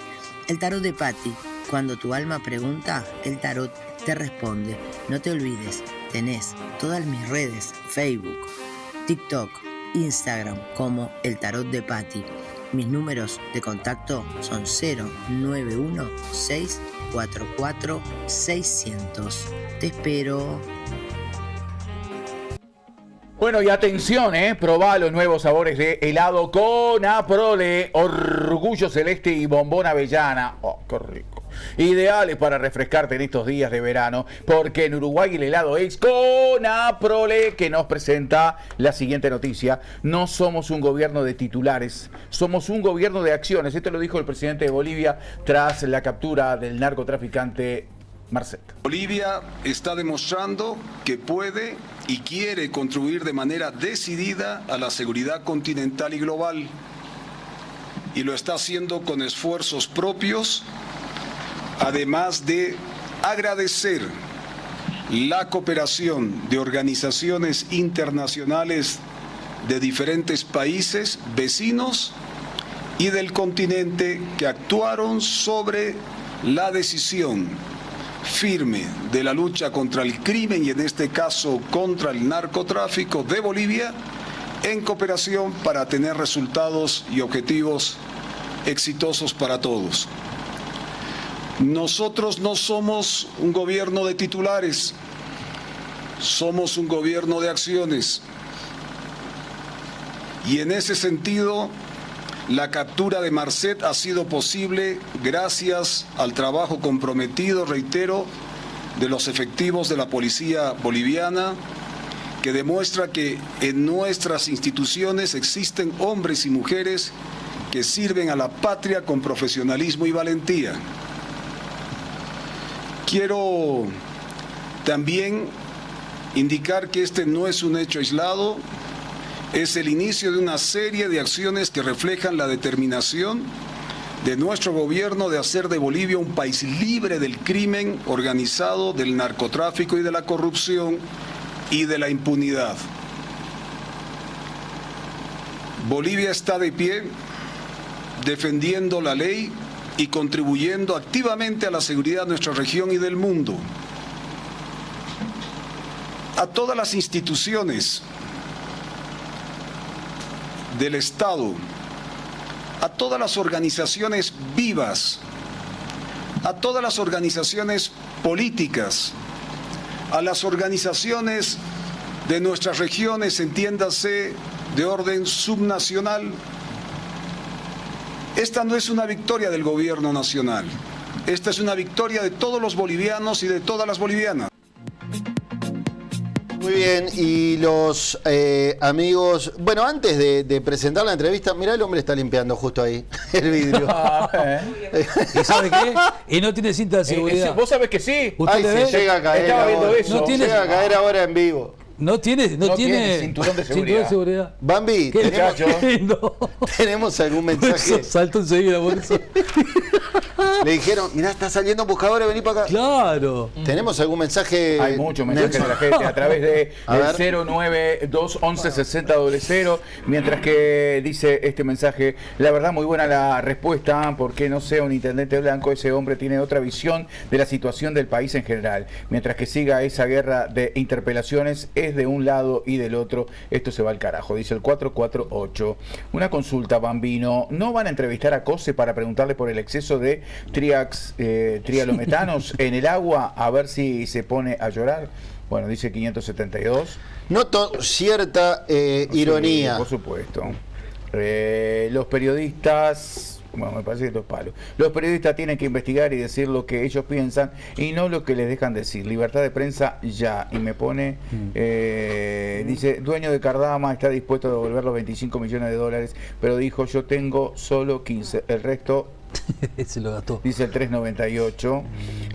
El tarot de Patti. Cuando tu alma pregunta, el tarot te responde. No te olvides, tenés todas mis redes, Facebook, TikTok, Instagram como el tarot de Patti. Mis números de contacto son 091-644-600. Te espero. Bueno, y atención, probá los nuevos sabores de helado con Aprole, Orgullo Celeste y Bombón Avellana. Oh, qué rico. Ideales para refrescarte en estos días de verano, porque en Uruguay el helado es con Aprole, que nos presenta la siguiente noticia. No somos un gobierno de titulares, somos un gobierno de acciones. Esto lo dijo el presidente de Bolivia tras la captura del narcotraficante Marcet. Bolivia está demostrando que puede y quiere contribuir de manera decidida a la seguridad continental y global, y lo está haciendo con esfuerzos propios, además de agradecer la cooperación de organizaciones internacionales de diferentes países vecinos y del continente que actuaron sobre la decisión firme de la lucha contra el crimen y en este caso contra el narcotráfico de Bolivia, en cooperación para tener resultados y objetivos exitosos para todos. Nosotros no somos un gobierno de titulares, somos un gobierno de acciones. Y en ese sentido, la captura de Marcet ha sido posible gracias al trabajo comprometido, reitero, de los efectivos de la policía boliviana, que demuestra que en nuestras instituciones existen hombres y mujeres que sirven a la patria con profesionalismo y valentía. Quiero también indicar que este no es un hecho aislado, es el inicio de una serie de acciones que reflejan la determinación de nuestro gobierno de hacer de Bolivia un país libre del crimen organizado, del narcotráfico y de la corrupción y de la impunidad. Bolivia está de pie, defendiendo la ley y contribuyendo activamente a la seguridad de nuestra región y del mundo. A todas las instituciones del Estado, a todas las organizaciones vivas, a todas las organizaciones políticas, a las organizaciones de nuestras regiones, entiéndase, de orden subnacional. Esta no es una victoria del gobierno nacional, esta es una victoria de todos los bolivianos y de todas las bolivianas. Muy bien, y los amigos... Bueno, antes de presentar la entrevista, mirá, el hombre está limpiando justo ahí el vidrio. ¿Y sabe qué? Y no tiene cinta de seguridad. ¿Vos sabés que sí? Ay, se llega a caer ahora. No tiene... Llega a caer ahora en vivo. No tiene cinturón de seguridad. Bambi, ¿tenemos algún mensaje? Salto enseguida por eso. Le dijeron, mirá, está saliendo buscadores, vení para acá. Claro. ¿Tenemos algún mensaje? Hay muchos mensajes de la gente a través de 092116000. Mientras que dice este mensaje, la verdad muy buena la respuesta, porque no sea un intendente blanco, ese hombre tiene otra visión de la situación del país en general. Mientras que siga esa guerra de interpelaciones, es de un lado y del otro, esto se va al carajo, dice el 448. Una consulta, Bambino, ¿no van a entrevistar a Cose para preguntarle por el exceso de trialometanos en el agua, a ver si se pone a llorar? Bueno, dice 572. Noto cierta ironía. Sí, por supuesto. Los periodistas... Bueno, me parece que esto es palo. Los periodistas tienen que investigar y decir lo que ellos piensan y no lo que les dejan decir. Libertad de prensa ya. Y me pone, dice, dueño de Cardama está dispuesto a devolver los 25 millones de dólares, pero dijo, yo tengo solo 15, el resto... Se lo gastó. Dice el 398.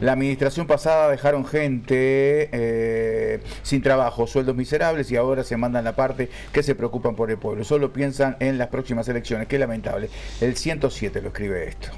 La administración pasada dejaron gente sin trabajo, sueldos miserables, y ahora se mandan la parte que se preocupan por el pueblo. Solo piensan en las próximas elecciones. Qué lamentable. El 107 lo escribe esto.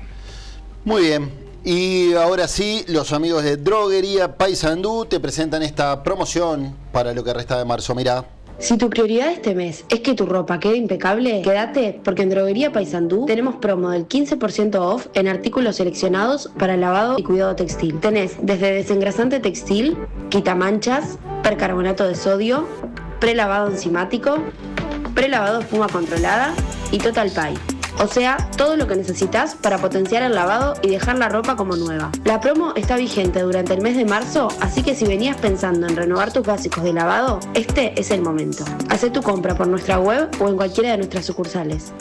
Muy bien. Y ahora sí, los amigos de Droguería Paysandú te presentan esta promoción para lo que resta de marzo. Mirá. Si tu prioridad este mes es que tu ropa quede impecable, quédate porque en Droguería Paysandú tenemos promo del 15% off en artículos seleccionados para lavado y cuidado textil. Tenés desde desengrasante textil, quitamanchas, percarbonato de sodio, prelavado enzimático, prelavado espuma controlada y Total Pay. O sea, todo lo que necesitas para potenciar el lavado y dejar la ropa como nueva. La promo está vigente durante el mes de marzo, así que si venías pensando en renovar tus básicos de lavado, este es el momento. Haz tu compra por nuestra web o en cualquiera de nuestras sucursales.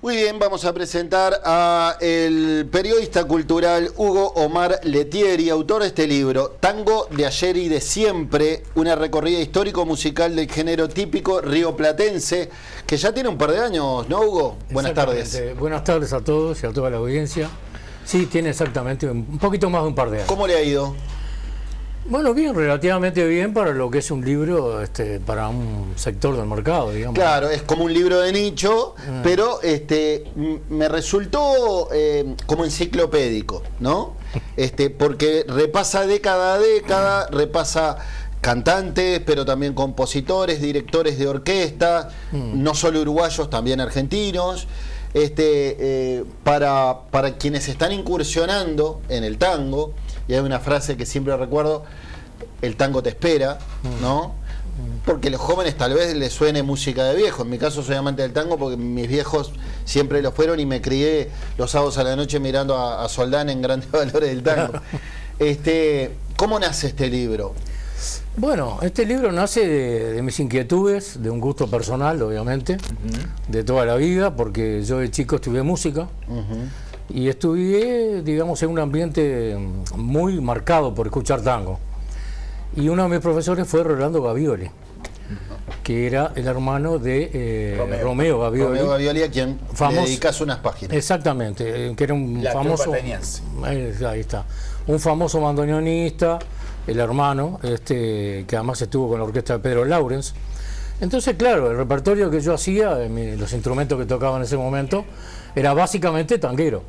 Muy bien, vamos a presentar a el periodista cultural Hugo Omar Letieri, autor de este libro, Tango de ayer y de siempre, una recorrida histórico-musical del género típico rioplatense, que ya tiene un par de años, ¿no, Hugo? Buenas tardes. Buenas tardes a todos y a toda la audiencia. Sí, tiene exactamente un poquito más de un par de años. ¿Cómo le ha ido? Bueno, bien, relativamente bien para lo que es un libro para un sector del mercado, digamos. Claro, es como un libro de nicho, pero me resultó como enciclopédico, ¿no? Porque repasa década a década, repasa cantantes, pero también compositores, directores de orquesta, no solo uruguayos, también argentinos. Para quienes están incursionando en el tango, y hay una frase que siempre recuerdo: el tango te espera, ¿no? Porque a los jóvenes tal vez les suene música de viejo. En mi caso soy amante del tango porque mis viejos siempre lo fueron y me crié los sábados a la noche mirando a Soldán en Grandes Valores del Tango. ¿Cómo nace este libro? Bueno, este libro nace de mis inquietudes, de un gusto personal, obviamente, de toda la vida, porque yo de chico estudié música y estudié, digamos, en un ambiente muy marcado por escuchar tango. Y uno de mis profesores fue Rolando Gavioli, que era el hermano de Romeo Gavioli. Romeo Gavioli, a quien le dedicas unas páginas. Exactamente, que era un famoso... Ahí está. Un famoso bandoneonista, el hermano, que además estuvo con la orquesta de Pedro Laurens. Entonces, claro, el repertorio que yo hacía, los instrumentos que tocaba en ese momento, era básicamente tanguero.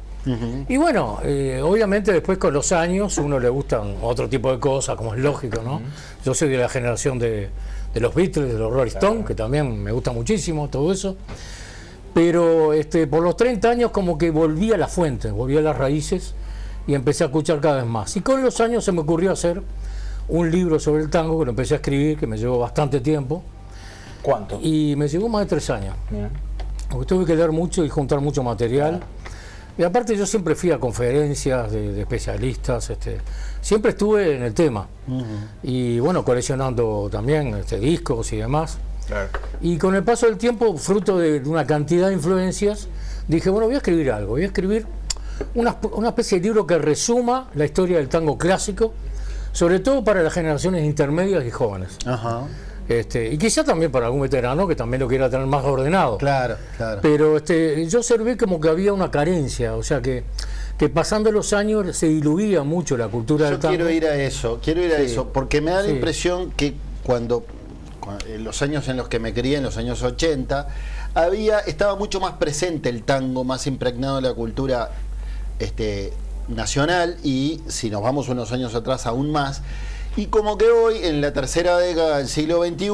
Y bueno, obviamente después con los años uno le gustan otro tipo de cosas, como es lógico, ¿no? Yo soy de la generación de los Beatles, de los Rolling Stones, que también me gusta muchísimo todo eso. Pero por los 30 años como que volví a la fuente, volví a las raíces y empecé a escuchar cada vez más. Y con los años se me ocurrió hacer un libro sobre el tango, que lo empecé a escribir, que me llevó bastante tiempo. ¿Cuánto? Y me llevó más de 3 años. Porque tuve que leer mucho y juntar mucho material. Y aparte yo siempre fui a conferencias de especialistas, siempre estuve en el tema. Y bueno, coleccionando también discos y demás. Claro. Y con el paso del tiempo, fruto de una cantidad de influencias, dije, bueno, voy a escribir algo, voy a escribir una especie de libro que resuma la historia del tango clásico, sobre todo para las generaciones intermedias y jóvenes. Y quizá también para algún veterano que también lo quiera tener más ordenado. Claro, claro. Pero yo observé como que había una carencia, o sea que pasando los años se diluía mucho la cultura del tango. Quiero ir a eso, porque me da la impresión que cuando en los años en los que me crié, en los años 80, estaba mucho más presente el tango, más impregnado en la cultura nacional, y si nos vamos unos años atrás aún más. Y como que hoy, en la tercera década del siglo XXI,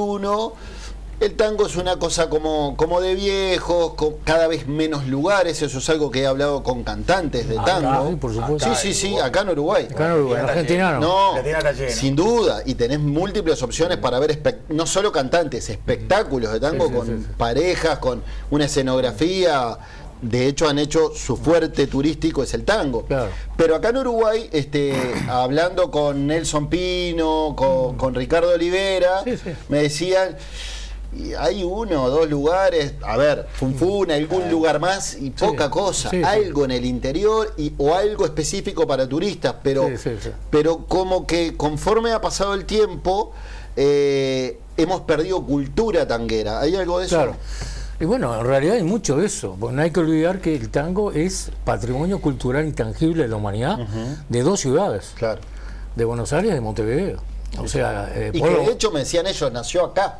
el tango es una cosa como de viejos, con cada vez menos lugares. Eso es algo que he hablado con cantantes de tango. Sí, por supuesto. Sí, acá en Uruguay. Acá en Uruguay, en Argentina no. Sin duda. Y tenés múltiples opciones para ver, no solo cantantes, espectáculos de tango con parejas, con una escenografía. De hecho, han hecho su fuerte turístico, es el tango. Claro. Pero acá en Uruguay, hablando con Nelson Pino, con Ricardo Olivera, me decían, hay 1 o 2 lugares, a ver, Funfun, algún lugar más y poca cosa. Algo en el interior o algo específico para turistas, pero como que conforme ha pasado el tiempo, hemos perdido cultura tanguera. ¿Hay algo de eso? Claro. Y bueno, en realidad hay mucho de eso, porque no hay que olvidar que el tango es patrimonio cultural intangible de la humanidad de 2 ciudades, de Buenos Aires y de Montevideo. O sea, y que de hecho me decían ellos, nació acá.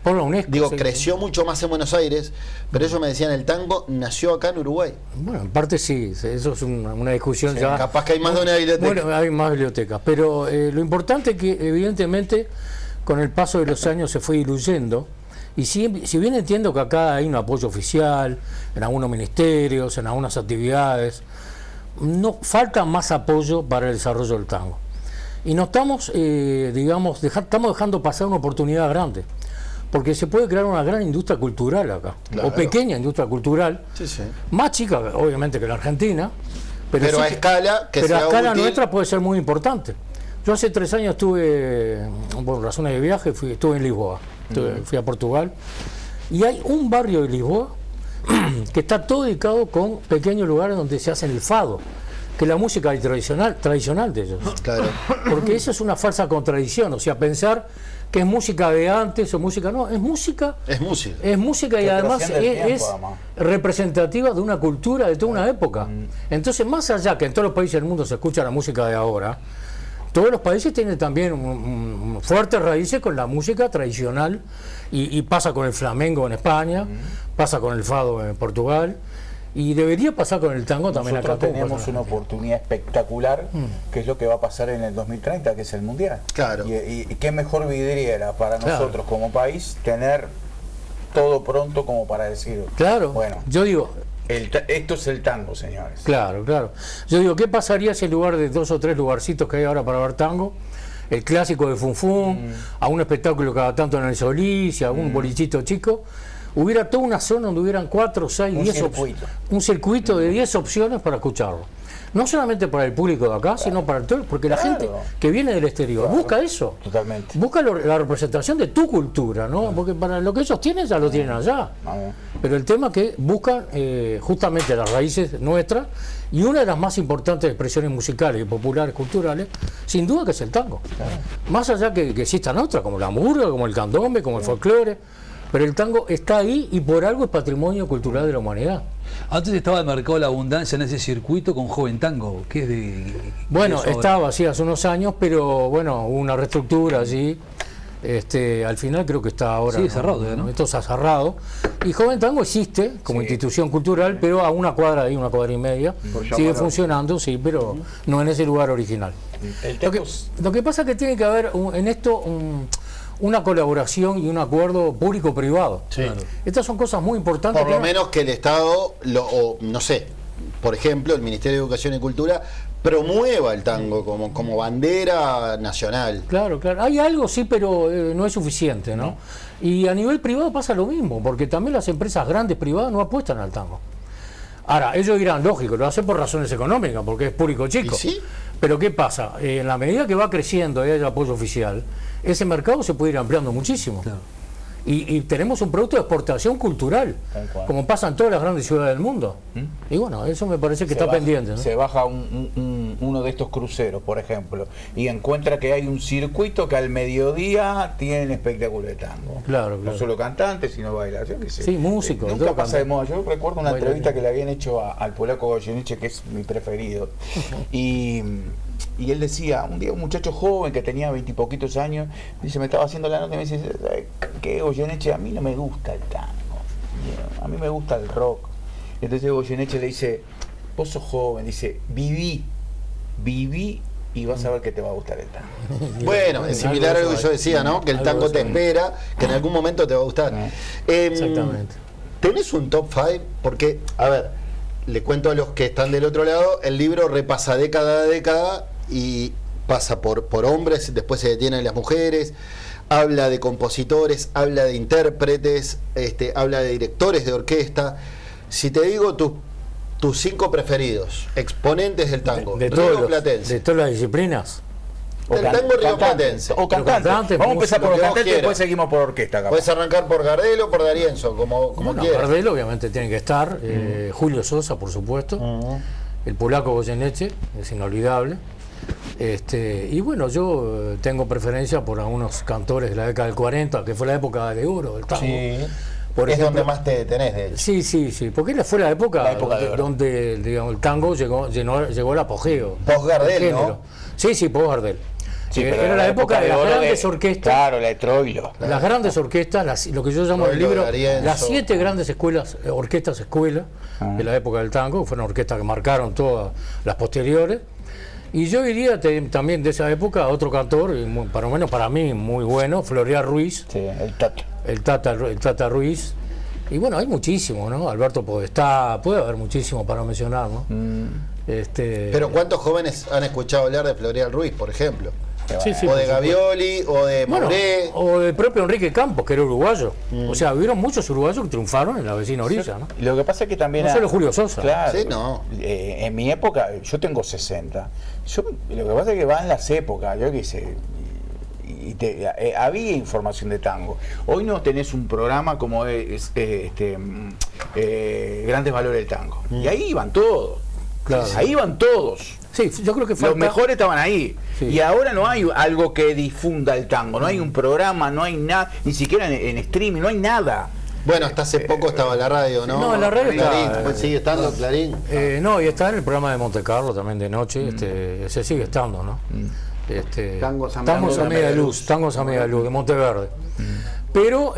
por la UNESCO. Digo, creció mucho más en Buenos Aires, pero ellos me decían, el tango nació acá en Uruguay. Bueno, en parte sí, eso es una discusión Sí, ya. capaz que hay más de una biblioteca. Bueno, hay más bibliotecas, pero lo importante es que evidentemente con el paso de los años se fue diluyendo. Y si bien entiendo que acá hay un apoyo oficial, en algunos ministerios, en algunas actividades, no falta más apoyo para el desarrollo del tango. Y no estamos, estamos dejando pasar una oportunidad grande, porque se puede crear una gran industria cultural acá, o pequeña industria cultural, más chica obviamente que la Argentina, pero a escala que pero sea a escala útil. nuestra puede ser muy importante. Yo hace 3 años estuve, por razones de viaje, estuve en Lisboa, fui a Portugal, y hay un barrio de Lisboa que está todo dedicado con pequeños lugares donde se hace el fado, que es la música tradicional de ellos. Claro. Porque eso es una falsa contradicción, o sea, pensar que es música de antes o música, no, es música. Es música. Es música y además es representativa de una cultura, de toda una época. Entonces, más allá que en todos los países del mundo se escucha la música de ahora, todos los países tienen también fuertes raíces con la música tradicional y pasa con el flamenco en España, pasa con el fado en Portugal y debería pasar con el tango también acá. Nosotros tenemos una oportunidad espectacular, que es lo que va a pasar en el 2030, que es el Mundial. Claro. Y qué mejor vidriera para nosotros como país tener todo pronto como para decir, claro, bueno, yo digo, esto es el tango, señores. Claro, claro. Yo digo, ¿qué pasaría si en lugar de 2 o 3 lugarcitos que hay ahora para ver tango, el clásico de Funfún, a un espectáculo cada tanto en el Solís, a un bolichito chico, hubiera toda una zona donde hubieran 4, 6, 10 un circuito de 10 opciones para escucharlo? No solamente para el público de acá, sino para todo, porque la gente que viene del exterior busca eso. Totalmente. Busca la representación de tu cultura, ¿no? Porque para lo que ellos tienen, ya lo tienen allá. Pero el tema es que buscan justamente las raíces nuestras, y una de las más importantes expresiones musicales y populares, culturales, sin duda que es el tango. Más allá que existan otras, como la murga, como el candombe, como el folclore. Pero el tango está ahí y por algo es patrimonio cultural de la humanidad. Antes estaba el mercado de la abundancia en ese circuito con Joven Tango, que es de... Bueno, estaba así hace unos años, pero bueno, hubo una reestructura allí. Al final creo que está ahora... Sí, cerrado, ¿no? Esto está cerrado. Y Joven Tango existe como institución cultural, pero a una cuadra de ahí, 1 cuadra y media. Sigue funcionando, sí, pero no en ese lugar original. Lo que pasa es que tiene que haber en esto una colaboración y un acuerdo público-privado. Claro. Estas son cosas muy importantes. Por lo menos que el Estado, no sé, por ejemplo, el Ministerio de Educación y Cultura promueva el tango como bandera nacional. Claro, claro. Hay algo, sí, pero no es suficiente, ¿no? Y a nivel privado pasa lo mismo, porque también las empresas grandes privadas no apuestan al tango. Ahora, ellos dirán, lógico, lo hacen por razones económicas, porque es público chico. ¿Sí? Pero ¿qué pasa? En la medida que va creciendo y hay apoyo oficial, ese mercado se puede ir ampliando muchísimo. Claro. Y tenemos un producto de exportación cultural, como pasa en todas las grandes ciudades del mundo. Y bueno, eso me parece que está pendiente, ¿no? Se baja uno de estos cruceros, por ejemplo, y encuentra que hay un circuito que al mediodía tiene espectáculo de tango. Claro, no solo cantantes, sino bailación. Sí, músicos. Nunca pasa de moda. Yo recuerdo una entrevista que le habían hecho al polaco Goyeneche, que es mi preferido. Y él decía, un día un muchacho joven que tenía 20 y poquitos años, dice, me estaba haciendo la nota y me dice, ¿qué, Goyeneche? A mí no me gusta el tango, a mí me gusta el rock. Entonces Goyeneche le dice, vos sos joven, dice, viví y vas a ver que te va a gustar el tango. Bueno, es similar a lo que yo decía, ¿no? Que el tango te espera, que en algún momento te va a gustar. Exactamente. ¿Tenés un top 5? Porque, a ver, le cuento a los que están del otro lado, el libro repasa década a década y pasa por hombres, después se detienen las mujeres, habla de compositores, habla de intérpretes, habla de directores de orquesta. Si te digo tus 5 preferidos, exponentes del tango, de todas las disciplinas. Del tango rioplatense. O cantantes. Vamos a empezar por los cantantes y después seguimos por orquesta. Capaz. Puedes arrancar por Gardel o por D'Arienzo, como quieras. Gardel obviamente tiene que estar, Julio Sosa, por supuesto, el polaco Goyeneche, es inolvidable. Y bueno, yo tengo preferencia por algunos cantores de la década del 40, que fue la época de oro del tango. Sí. Por es ejemplo, donde más te tenés de él. Sí, porque fue la época donde digamos, el tango llegó al apogeo. Post-Gardel, ¿no? Sí, post-Gardel. Sí, era la época de las grandes orquestas. Claro, la de Troilo. Las grandes orquestas, lo que yo llamo en el libro, las 7 grandes orquestas escuelas de la época del tango, fueron orquestas que marcaron todas las posteriores. Y yo diría también de esa época otro cantor, por lo menos para mí muy bueno, Floreal Ruiz. Sí, el Tata Ruiz. Y bueno, hay muchísimo, ¿no? Alberto Podestá, puede haber muchísimo para mencionar, ¿no? Pero ¿cuántos jóvenes han escuchado hablar de Floreal Ruiz, por ejemplo? Sí, o de Gavioli, o de Moré. O del propio Enrique Campos, que era uruguayo. O sea, hubieron muchos uruguayos que triunfaron en la vecina orilla, ¿no? Lo que pasa es que también... No solo Julio Sosa. Claro, sí, no. En mi época, yo tengo 60. Lo que pasa es que van las épocas, yo qué sé... había información de tango. Hoy no tenés un programa como Grandes Valores del Tango. Y ahí iban todos. Claro. Ahí iban todos. Sí, yo creo que los mejores estaban ahí. Sí. Y ahora no hay algo que difunda el tango. No hay un programa, no hay nada, ni siquiera en streaming, no hay nada. Bueno, hasta hace poco estaba la radio, ¿no? No, la radio Clarín, está, sigue estando Clarín. No, y está en el programa de Monte Carlo también de noche, se sigue estando, ¿no? Tangos a media luz, Tangos a media luz, de Monteverde. Pero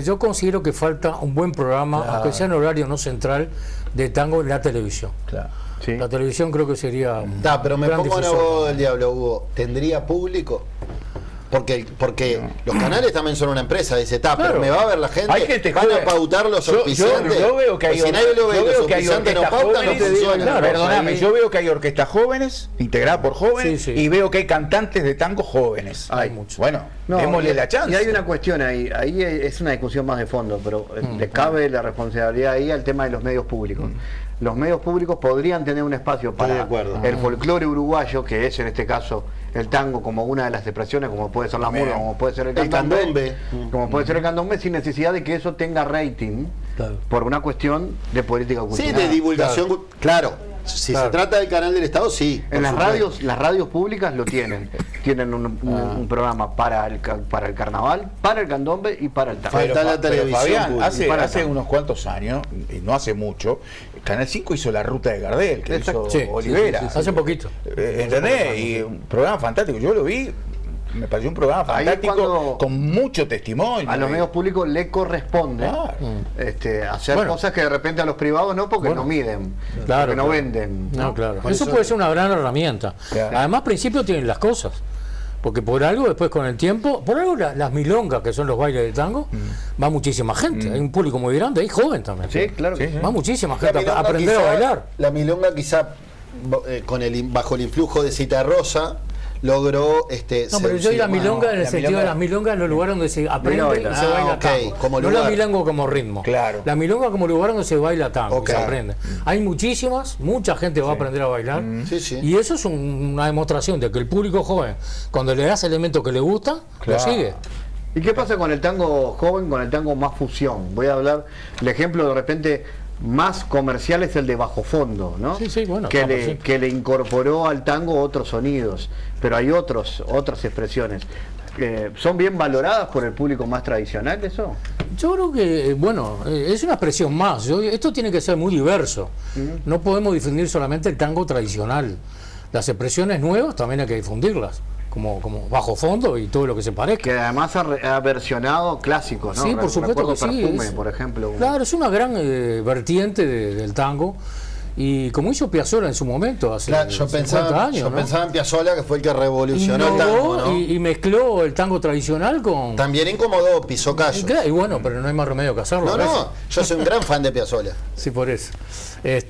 yo considero que falta un buen programa, aunque sea en horario no central, de tango en la televisión. Claro. Sí. La televisión creo que sería... pero me pongo en abogado del diablo, Hugo. ¿Tendría público? Porque los canales también son una empresa, dice, pero me va a ver la gente, van a pautar los auspiciantes. Yo veo que hay, si nadie lo ve, los auspiciantes no pautan, no funciona. Perdóname, yo veo que hay orquestas jóvenes, integradas por jóvenes, y veo que hay cantantes de tango jóvenes. Hay mucho. Bueno, démosle la chance. Y hay una cuestión ahí es una discusión más de fondo, pero le cabe la responsabilidad ahí al tema de los medios públicos. Los medios públicos podrían tener un espacio para el folclore uruguayo, que es en este caso el tango como una de las expresiones, como puede ser la murga, como puede ser el candombe, como puede ser el candombe, sin necesidad de que eso tenga rating, por una cuestión de política cultural. Sí, de divulgación, claro. Si se trata del canal del Estado, sí. En las radios públicas lo tienen. Tienen un programa para el carnaval, para el candombe y para el tango. Falta la televisión. Fabián, hace unos cuantos años, y no hace mucho, Canal 5 hizo La Ruta de Gardel, que hizo Olivera. Hace poquito. ¿Entendés? Y un programa fantástico. Yo lo vi. Me pareció un programa fantástico con mucho testimonio. A los medios públicos le corresponde hacer cosas que de repente a los privados no, porque no miden, porque no venden. No, claro. Eso puede ser una gran herramienta. Además, al principio tienen las cosas. Porque por algo, después con el tiempo, por algo las milongas, que son los bailes de tango, va muchísima gente. Hay un público muy grande, hay joven también. Sí, claro. Va muchísima gente a aprender a bailar. La milonga quizá, bajo el influjo de Citarrosa, logró pero yo la milonga en el sentido de las milongas en los lugares donde se aprende y se baila tango. No la milonga como ritmo. Claro. La milonga como lugar donde se baila tango, se aprende. Hay mucha gente va a aprender a bailar. Y eso es una demostración de que el público joven, cuando le das elementos que le gustan, lo sigue. ¿Y qué pasa con el tango joven, con el tango más fusión? Voy a hablar, el ejemplo de repente más comercial es el de Bajo Fondo, ¿no? Bueno, que le incorporó al tango otros sonidos, pero hay otras expresiones. ¿Son bien valoradas por el público más tradicional eso? Yo creo que, es una expresión más. Esto tiene que ser muy diverso. No podemos difundir solamente el tango tradicional. Las expresiones nuevas también hay que difundirlas. Como Bajo Fondo y todo lo que se parezca. Que además ha versionado clásicos, ¿no? Sí, por supuesto que Perfume, por ejemplo. Claro, es una gran vertiente del tango. Y como hizo Piazzolla en su momento, hace 50 años. Yo pensaba en Piazzolla, que fue el que revolucionó el tango, ¿no? Y mezcló el tango tradicional con... También incomodó, pisó callos. Y bueno, pero no hay más remedio que hacerlo. No, yo soy un gran fan de Piazzolla. Sí, por eso.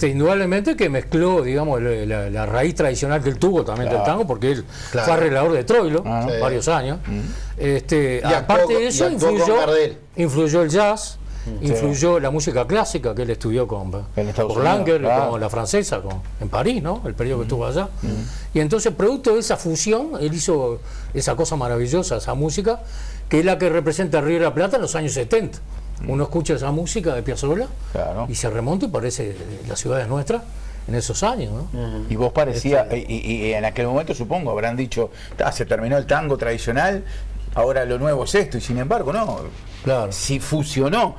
Indudablemente que mezcló, digamos, la raíz tradicional que él tuvo también del tango, porque él fue arreglador de Troilo varios años. Aparte de eso, influyó el jazz. Influyó la música clásica que él estudió con Langer, con la francesa, en París, ¿no? El periodo que estuvo allá. Y entonces, producto de esa fusión, él hizo esa cosa maravillosa, esa música, que es la que representa Río de la Plata en los años 70. Uno escucha esa música de Piazzolla y se remonta y parece la ciudad es nuestra en esos años, ¿no? Y vos parecía, y en aquel momento supongo habrán dicho, se terminó el tango tradicional, ahora lo nuevo es esto, y sin embargo no, si fusionó.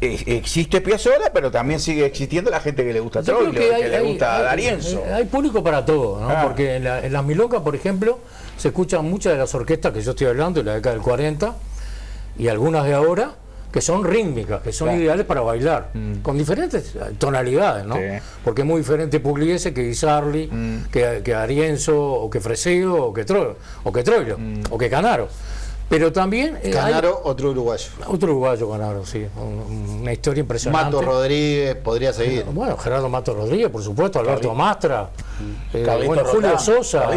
Existe Piazzolla, pero también sigue existiendo la gente que le gusta Troilo, que le gusta D'Arienzo. Hay público para todo, ¿no? Porque en las milongas, por ejemplo, se escuchan muchas de las orquestas que yo estoy hablando de la década del 40 y algunas de ahora que son rítmicas, que son ideales para bailar, con diferentes tonalidades, ¿no? Sí. Porque es muy diferente Pugliese que Di Sarli, que Arienzo, o que Fresedo, o que Troilo, o que Canaro. Pero también... Canaro, otro uruguayo. Otro uruguayo, Canaro, sí. Una historia impresionante. Mato Rodríguez, podría seguir. Bueno, Gerardo Mato Rodríguez, por supuesto, Alberto Mastra, bueno, Julio Sosa,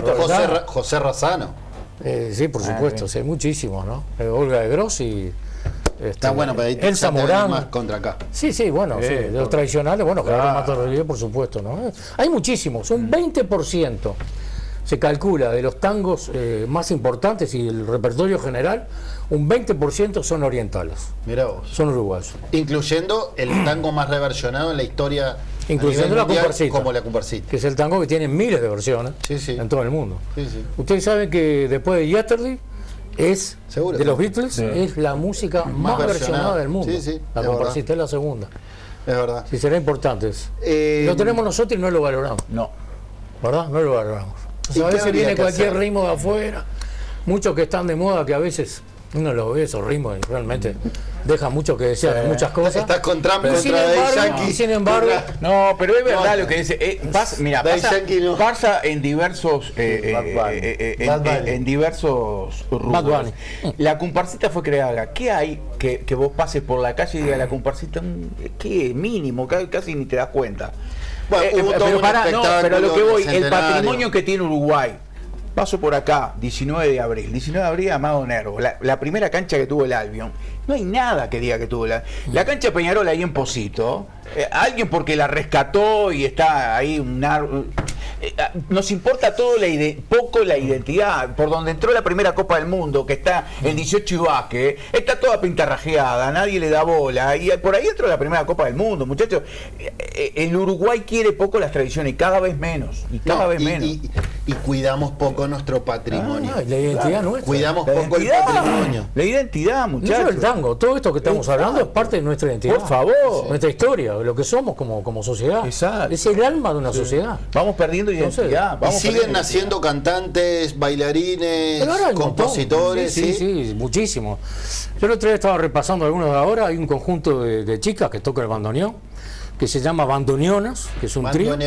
José Razano. Sí, por supuesto, sí, muchísimos, ¿no? Olga de Grossi. Está bueno, pero ahí Elsa Morán. Más contra acá. Sí, bueno, sí, de los tradicionales, bueno, Gerardo Mato Rodríguez, por supuesto, ¿no? Hay muchísimos, un 20%. Se calcula de los tangos más importantes y el repertorio general, un 20% son orientales. Mirá vos. Son uruguayos. Incluyendo el tango más reversionado en la historia. Incluyendo la comparsita. Como la comparsita. Que es el tango que tiene miles de versiones en todo el mundo. Sí, sí. Ustedes saben que después de Yesterday es, seguro, de los Beatles, es la música más versionada del mundo. Sí, la comparsita es la segunda. Es verdad. Sí, será importante eso. Lo tenemos nosotros y no lo valoramos. No. ¿Verdad? No lo valoramos. O sea, a veces viene cualquier ritmo de afuera, muchos que están de moda que a veces uno los ve esos ritmos y realmente deja mucho que desear en muchas cosas. Estás con Trump contra Yankee. Sin embargo, no, pero es verdad lo que dice. Pasa en diversos en diversos rubros. La comparsita fue creada. ¿Qué hay que vos pases por la calle y digas la comparsita? ¿Qué mínimo? Casi ni te das cuenta. Bueno, pero lo que voy, el patrimonio que tiene Uruguay. Paso por acá, 19 de abril. 19 de abril, Amado Nervo. La primera cancha que tuvo el Albion. No hay nada que diga que tuvo la cancha de Peñarol ahí en Pocito. Alguien porque la rescató y está ahí nos importa todo poco la identidad. Por donde entró la primera Copa del Mundo, que está en 18 y Vázquez, está toda pintarrajeada, nadie le da bola. Y por ahí entró la primera Copa del Mundo, muchachos. El Uruguay quiere poco las tradiciones y cada vez menos. Y cuidamos poco nuestro patrimonio. La identidad nuestra. Cuidamos poco el patrimonio. La identidad, muchachos. No solo el tango, todo esto que estamos hablando es parte de nuestra identidad. Por favor. Nuestra historia, lo que somos como sociedad. Exacto. Es el alma de una sociedad. Vamos perdiendo identidad. Y siguen naciendo cantantes, bailarines, compositores. Sí, muchísimo. Yo el otro día estaba repasando algunos de ahora. Hay un conjunto de chicas que tocan el bandoneón, que se llama Bandoneonas, que es un trío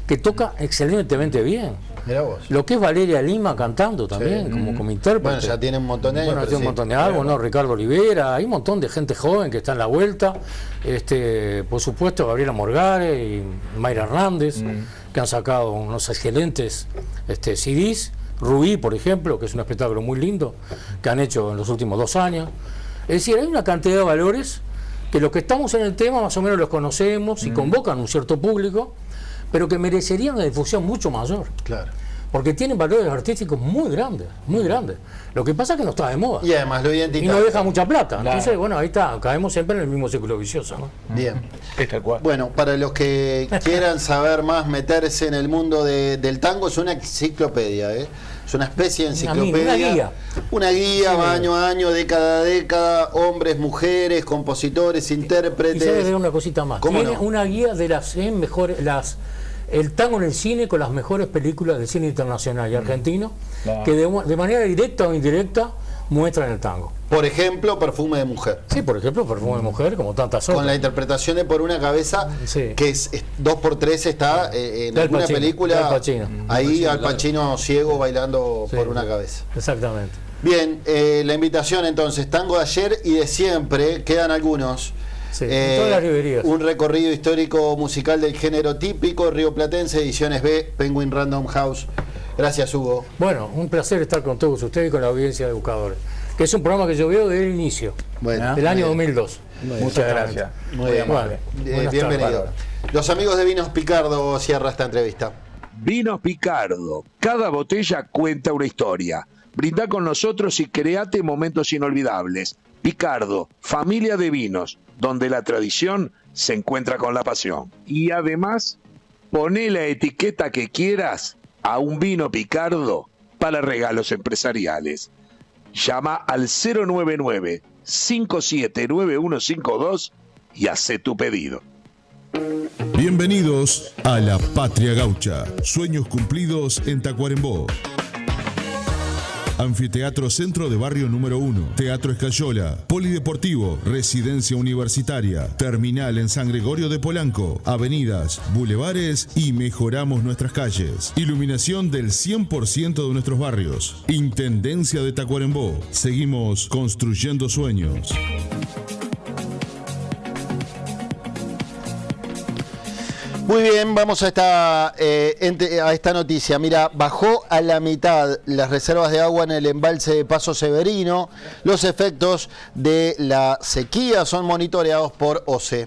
que toca excelentemente bien. Mirá vos. Lo que es Valeria Lima cantando también, como intérprete. Bueno, ya tiene un montón de años. Bueno, tiene un montón de álbumes, ¿no? Ricardo Olivera, hay un montón de gente joven que está en la vuelta. Por supuesto, Gabriela Morgare y Mayra Hernández, que han sacado unos excelentes CDs. Rubí, por ejemplo, que es un espectáculo muy lindo, que han hecho en los últimos 2 años. Es decir, hay una cantidad de valores que los que estamos en el tema más o menos los conocemos y convocan un cierto público, pero que merecerían una difusión mucho mayor. Claro. Porque tienen valores artísticos muy grandes, muy grandes. Lo que pasa es que no está de moda. Y además lo identitario. Y no deja mucha plata. Claro. Entonces, bueno, ahí está, caemos siempre en el mismo círculo vicioso, ¿no? Bien. Bueno, para los que quieran saber más, meterse en el mundo del tango, es una enciclopedia, ¿eh? Es una especie de enciclopedia. Una guía, sí, año a año, década a década, hombres, mujeres, compositores, intérpretes. Y sabe una cosita más. Tiene una guía de el tango en el cine con las mejores películas del cine internacional y argentino, que de manera directa o indirecta muestran el tango. Por ejemplo, Perfume de Mujer. Sí, por ejemplo, Perfume de Mujer, como tantas otras. Con la interpretación de Por una cabeza, que es 2x3 está en alguna película. Al Pacino. Ahí Al Pacino ciego bailando Por una cabeza. Exactamente. Bien, la invitación entonces, tango de ayer y de siempre, quedan algunos. Sí, en todas las librerías. Un recorrido histórico musical del género típico, rioplatense, ediciones B, Penguin Random House. Gracias, Hugo. Bueno, un placer estar con todos ustedes y con la audiencia de Buscadores, que es un programa que yo veo desde el inicio, del año 2002. Muchas gracias. Muy bien. Bienvenido. Los amigos de Vinos Picardo cierran esta entrevista. Vinos Picardo. Cada botella cuenta una historia. Brindá con nosotros y create momentos inolvidables. Picardo, familia de vinos, donde la tradición se encuentra con la pasión. Y además, poné la etiqueta que quieras a un vino Picardo para regalos empresariales. Llama al 099-579152 y hacé tu pedido. Bienvenidos a La Patria Gaucha. Sueños cumplidos en Tacuarembó. Anfiteatro Centro de Barrio número 1, Teatro Escayola, Polideportivo, Residencia Universitaria, Terminal en San Gregorio de Polanco, avenidas, bulevares y mejoramos nuestras calles. Iluminación del 100% de nuestros barrios. Intendencia de Tacuarembó. Seguimos construyendo sueños. Muy bien, vamos a esta noticia. Mira, bajó a la mitad las reservas de agua en el embalse de Paso Severino. Los efectos de la sequía son monitoreados por OCE.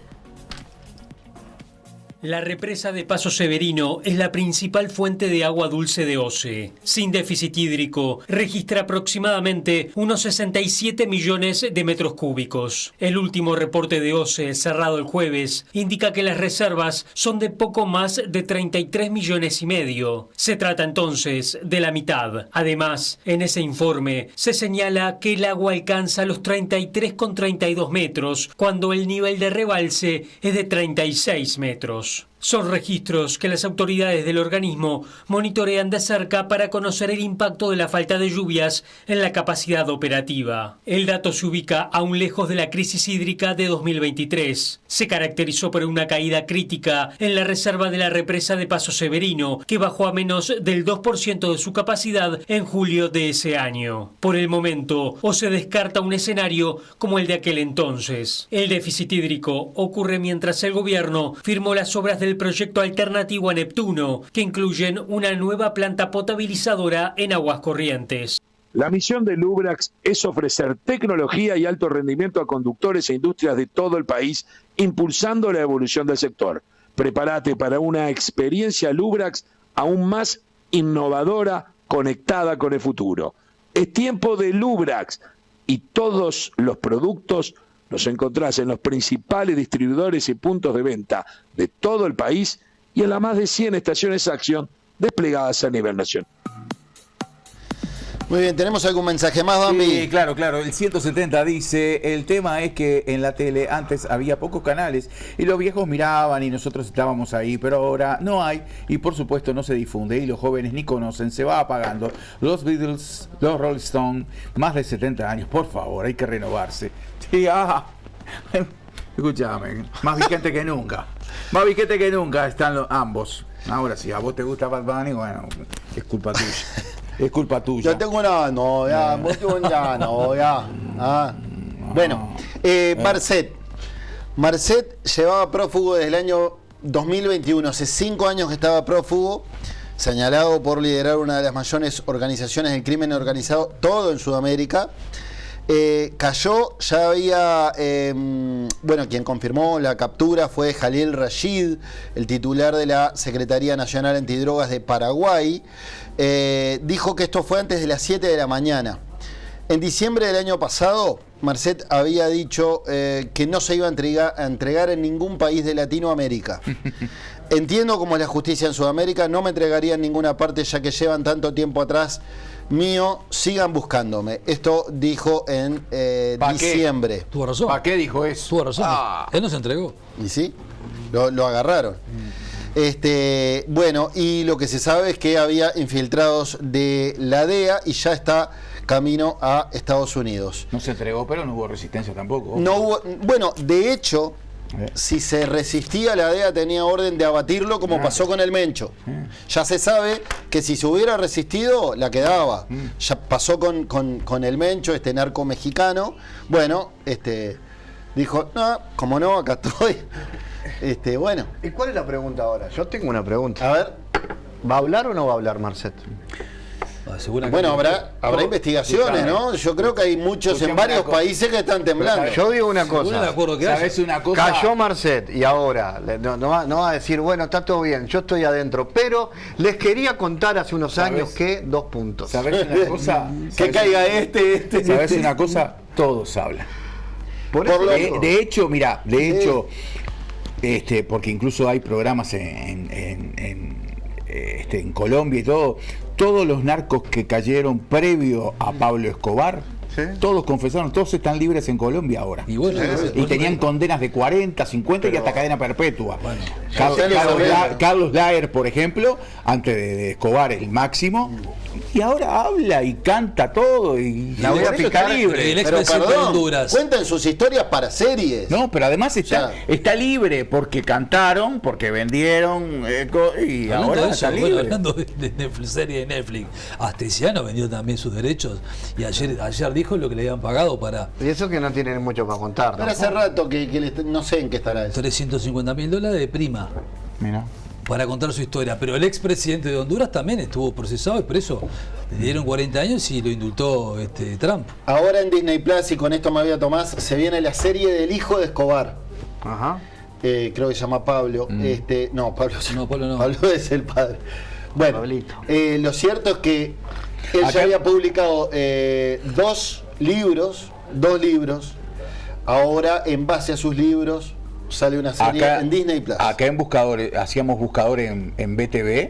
La represa de Paso Severino es la principal fuente de agua dulce de OCE. Sin déficit hídrico, registra aproximadamente unos 67 millones de metros cúbicos. El último reporte de OCE, cerrado el jueves, indica que las reservas son de poco más de 33 millones y medio. Se trata entonces de la mitad. Además, en ese informe se señala que el agua alcanza los 33,32 metros, cuando el nivel de rebalse es de 36 metros. Son registros que las autoridades del organismo monitorean de cerca para conocer el impacto de la falta de lluvias en la capacidad operativa. El dato se ubica aún lejos de la crisis hídrica de 2023. Se caracterizó por una caída crítica en la reserva de la represa de Paso Severino, que bajó a menos del 2% de su capacidad en julio de ese año. Por el momento, o se descarta un escenario como el de aquel entonces. El déficit hídrico ocurre mientras el gobierno firmó las obras del proyecto alternativo a Neptuno, que incluyen una nueva planta potabilizadora en aguas corrientes. La misión de Lubrax es ofrecer tecnología y alto rendimiento a conductores e industrias de todo el país, impulsando la evolución del sector. Prepárate para una experiencia Lubrax aún más innovadora, conectada con el futuro. Es tiempo de Lubrax y todos los productos los encontrás en los principales distribuidores y puntos de venta de todo el país y en las más de 100 estaciones Acción desplegadas a nivel nacional. Muy bien, ¿tenemos algún mensaje más, Bambi? Sí, claro. El 170 dice, el tema es que en la tele antes había pocos canales y los viejos miraban y nosotros estábamos ahí, pero ahora no hay y por supuesto no se difunde y los jóvenes ni conocen, se va apagando. Los Beatles, los Rolling Stones, más de 70 años, por favor, hay que renovarse. Sí, escúchame, más vigente que nunca. Más vigente que nunca están ambos. Ahora sí, a vos te gusta Bad Bunny, bueno, es culpa tuya. Es culpa tuya. Yo tengo una novia, vos tengo una novia. Bueno, Marcet llevaba prófugo desde el año 2021, hace 5 años que estaba prófugo, señalado por liderar una de las mayores organizaciones del crimen organizado, todo en Sudamérica. Cayó, ya había, quien confirmó la captura fue Jalil Rashid, el titular de la Secretaría Nacional Antidrogas de Paraguay. Dijo que esto fue antes de las 7 de la mañana. En diciembre del año pasado, Marcet había dicho que no se iba a entregar en ningún país de Latinoamérica. Entiendo cómo es la justicia en Sudamérica, no me entregaría en ninguna parte ya que llevan tanto tiempo atrás mío, sigan buscándome. Esto dijo en diciembre. Tuvo razón. ¿Para qué dijo eso? Tuvo razón. Él no se entregó. ¿Y sí? Lo agarraron. Y lo que se sabe es que había infiltrados de la DEA y ya está camino a Estados Unidos. No se entregó, pero no hubo resistencia tampoco. No hubo, de hecho, si se resistía, la DEA tenía orden de abatirlo, como pasó con el Mencho. Ya se sabe que si se hubiera resistido, la quedaba. Ya pasó con el Mencho, este narco mexicano. Dijo, no, como no, acá estoy. ¿Y cuál es la pregunta ahora? Yo tengo una pregunta. A ver. ¿Va a hablar o no va a hablar Marcet? Bueno, habrá investigaciones, ¿no? Yo creo que hay muchos en varios países que están temblando. Yo digo una cosa. ¿Sabes una cosa? Cayó Marcet y ahora no va a decir, bueno, está todo bien, yo estoy adentro. Pero les quería contar hace unos años que 2 puntos. ¿Sabes una cosa? Que caiga este. ¿Sabes una cosa? Todos hablan. De hecho, porque incluso hay programas en Colombia y todo, todos los narcos que cayeron previo a Pablo Escobar, todos confesaron, todos están libres en Colombia ahora. Y tenían condenas de 40, 50 y hasta cadena perpetua. Carlos Laer, por ejemplo, antes de Escobar, el máximo, Y ahora habla y canta todo y la voy a picar libre. Pero perdón, cuentan sus historias para series. No, pero además está libre porque cantaron, porque vendieron y hablando ahora de eso, está libre. Hablando de Netflix, serie de Netflix, Astesiano vendió también sus derechos y ayer dijo lo que le habían pagado para... Y eso que no tienen mucho para contar. Pero hace rato que no sé en qué estará eso. $350.000 de prima. Mira. Para contar su historia, pero el expresidente de Honduras también estuvo procesado y preso. Le dieron 40 años y lo indultó Trump. Ahora en Disney Plus, y con esto me voy a Tomás, se viene la serie del hijo de Escobar. Ajá. Creo que se llama Pablo. No, Pablo no. Pablo es el padre. Bueno, lo cierto es que él ya había publicado dos libros. Ahora, en base a sus libros, sale una serie en Disney Plus. Acá en Buscadores, hacíamos Buscadores en BTV,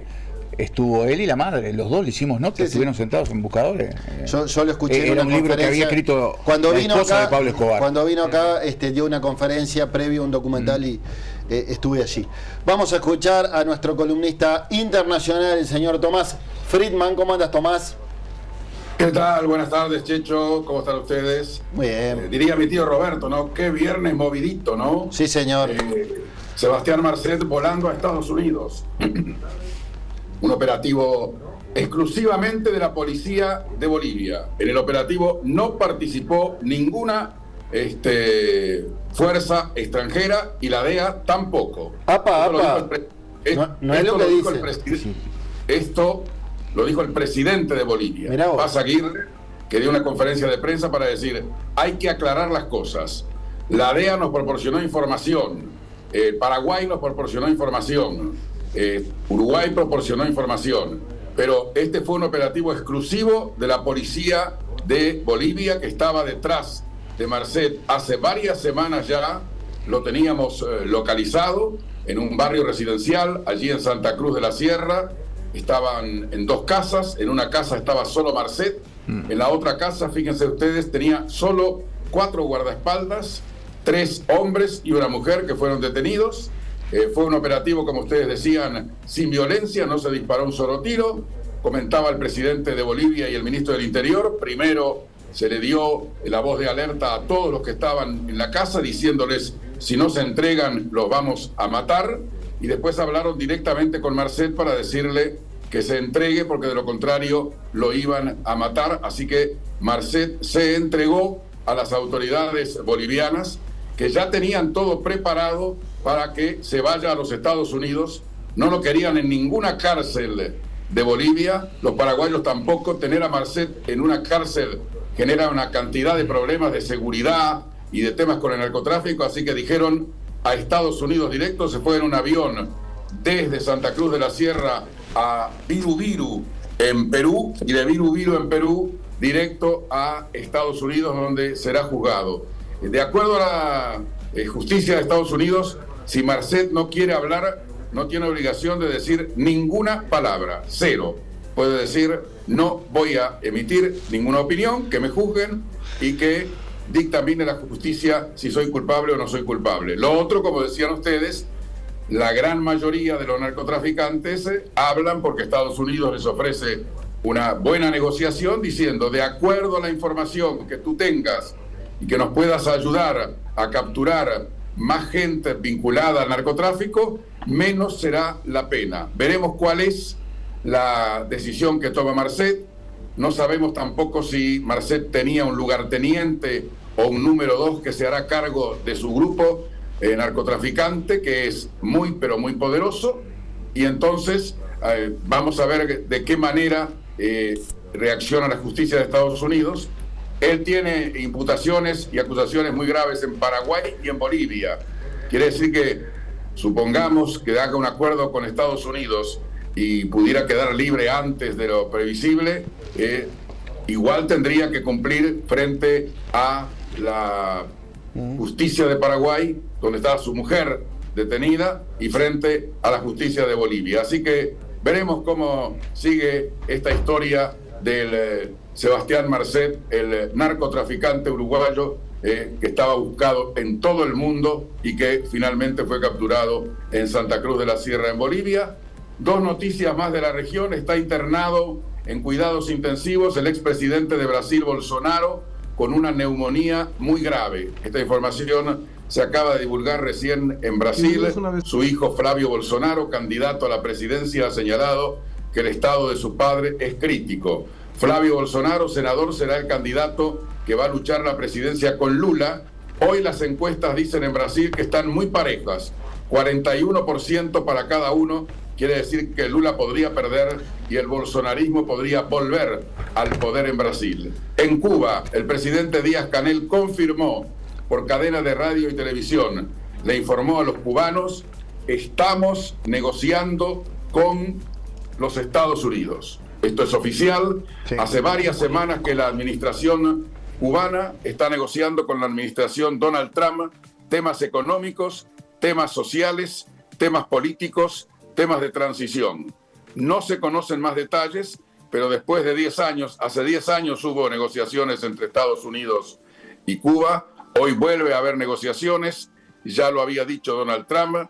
estuvo él y la madre, los dos le hicimos notas, estuvieron sentados en Buscadores. Yo lo escuché en una un libro que había escrito cuando la vino esposa acá, de Pablo Escobar. Cuando vino acá dio una conferencia previa a un documental y estuve allí. Vamos a escuchar a nuestro columnista internacional, el señor Tomás Friedman. ¿Cómo andas, Tomás? ¿Qué tal? Buenas tardes, Checho. ¿Cómo están ustedes? Muy bien. Diría mi tío Roberto, ¿no? Qué viernes movidito, ¿no? Sí, señor. Sebastián Marcet volando a Estados Unidos. Un operativo exclusivamente de la policía de Bolivia. En el operativo no participó ninguna fuerza extranjera y la DEA tampoco. No es lo que dice. Esto lo dijo el presidente de Bolivia, Paz Aguirre, que dio una conferencia de prensa para decir: hay que aclarar las cosas. La DEA nos proporcionó información, Paraguay nos proporcionó información, Uruguay proporcionó información, pero este fue un operativo exclusivo de la policía de Bolivia que estaba detrás de Marcet hace varias semanas ya. Lo teníamos localizado en un barrio residencial allí en Santa Cruz de la Sierra. Estaban en dos casas, en una casa estaba solo Marcet, en la otra casa, fíjense ustedes, tenía solo 4 guardaespaldas, 3 hombres y una mujer que fueron detenidos. Fue un operativo, como ustedes decían, sin violencia, no se disparó un solo tiro. Comentaba el presidente de Bolivia y el ministro del Interior, primero se le dio la voz de alerta a todos los que estaban en la casa, diciéndoles: si no se entregan, los vamos a matar. Y después hablaron directamente con Marcet para decirle que se entregue, porque de lo contrario lo iban a matar. Así que Marcet se entregó a las autoridades bolivianas, que ya tenían todo preparado para que se vaya a los Estados Unidos. No lo querían en ninguna cárcel de Bolivia, los paraguayos tampoco. Tener a Marcet en una cárcel genera una cantidad de problemas de seguridad y de temas con el narcotráfico, así que dijeron: a Estados Unidos directo. Se fue en un avión desde Santa Cruz de la Sierra a Viru en Perú, y de Viru en Perú directo a Estados Unidos, donde será juzgado. De acuerdo a la justicia de Estados Unidos, si Marcet no quiere hablar, no tiene obligación de decir ninguna palabra, cero. Puede decir: no voy a emitir ninguna opinión, que me juzguen y que dictamine la justicia si soy culpable o no soy culpable. Lo otro, como decían ustedes, la gran mayoría de los narcotraficantes hablan porque Estados Unidos les ofrece una buena negociación, diciendo: de acuerdo a la información que tú tengas y que nos puedas ayudar a capturar más gente vinculada al narcotráfico, menos será la pena. Veremos cuál es la decisión que toma Marcet. No sabemos tampoco si Marcet tenía un lugarteniente o un número 2 que se hará cargo de su grupo narcotraficante, que es muy, pero muy poderoso. Y entonces vamos a ver de qué manera reacciona la justicia de Estados Unidos. Él tiene imputaciones y acusaciones muy graves en Paraguay y en Bolivia. Quiere decir que, supongamos que haga un acuerdo con Estados Unidos y pudiera quedar libre antes de lo previsible, igual tendría que cumplir frente a la justicia de Paraguay, donde está su mujer detenida, y frente a la justicia de Bolivia. Así que veremos cómo sigue esta historia del Sebastián Marcet, el narcotraficante uruguayo que estaba buscado en todo el mundo y que finalmente fue capturado en Santa Cruz de la Sierra, en Bolivia. 2 noticias más de la región. Está internado en cuidados intensivos el expresidente de Brasil, Bolsonaro, con una neumonía muy grave. Esta información se acaba de divulgar recién en Brasil. Su hijo Flavio Bolsonaro, candidato a la presidencia, ha señalado que el estado de su padre es crítico. Flavio Bolsonaro, senador, será el candidato que va a luchar la presidencia con Lula. Hoy las encuestas dicen en Brasil que están muy parejas, 41% para cada uno. Quiere decir que Lula podría perder y el bolsonarismo podría volver al poder en Brasil. En Cuba, el presidente Díaz-Canel confirmó por cadena de radio y televisión, le informó a los cubanos, estamos negociando con los Estados Unidos. Esto es oficial. Sí. Hace varias semanas que la administración cubana está negociando con la administración Donald Trump temas económicos, temas sociales, temas políticos, temas de transición. No se conocen más detalles, pero después de 10 años, hace 10 años hubo negociaciones entre Estados Unidos y Cuba. Hoy vuelve a haber negociaciones, ya lo había dicho Donald Trump,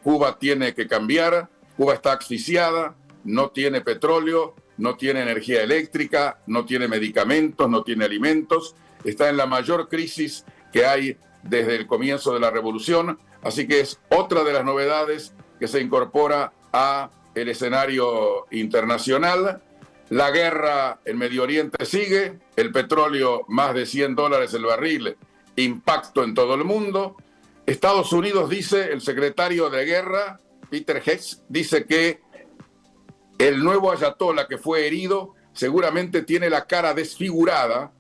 Cuba tiene que cambiar, Cuba está asfixiada, no tiene petróleo, no tiene energía eléctrica, no tiene medicamentos, no tiene alimentos, está en la mayor crisis que hay desde el comienzo de la revolución, así que es otra de las novedades que se incorpora a el escenario internacional. La guerra en Medio Oriente sigue, el petróleo más de $100 el barril, impacto en todo el mundo. Estados Unidos dice, el secretario de guerra, Peter Hess, dice que el nuevo ayatolá que fue herido seguramente tiene la cara desfigurada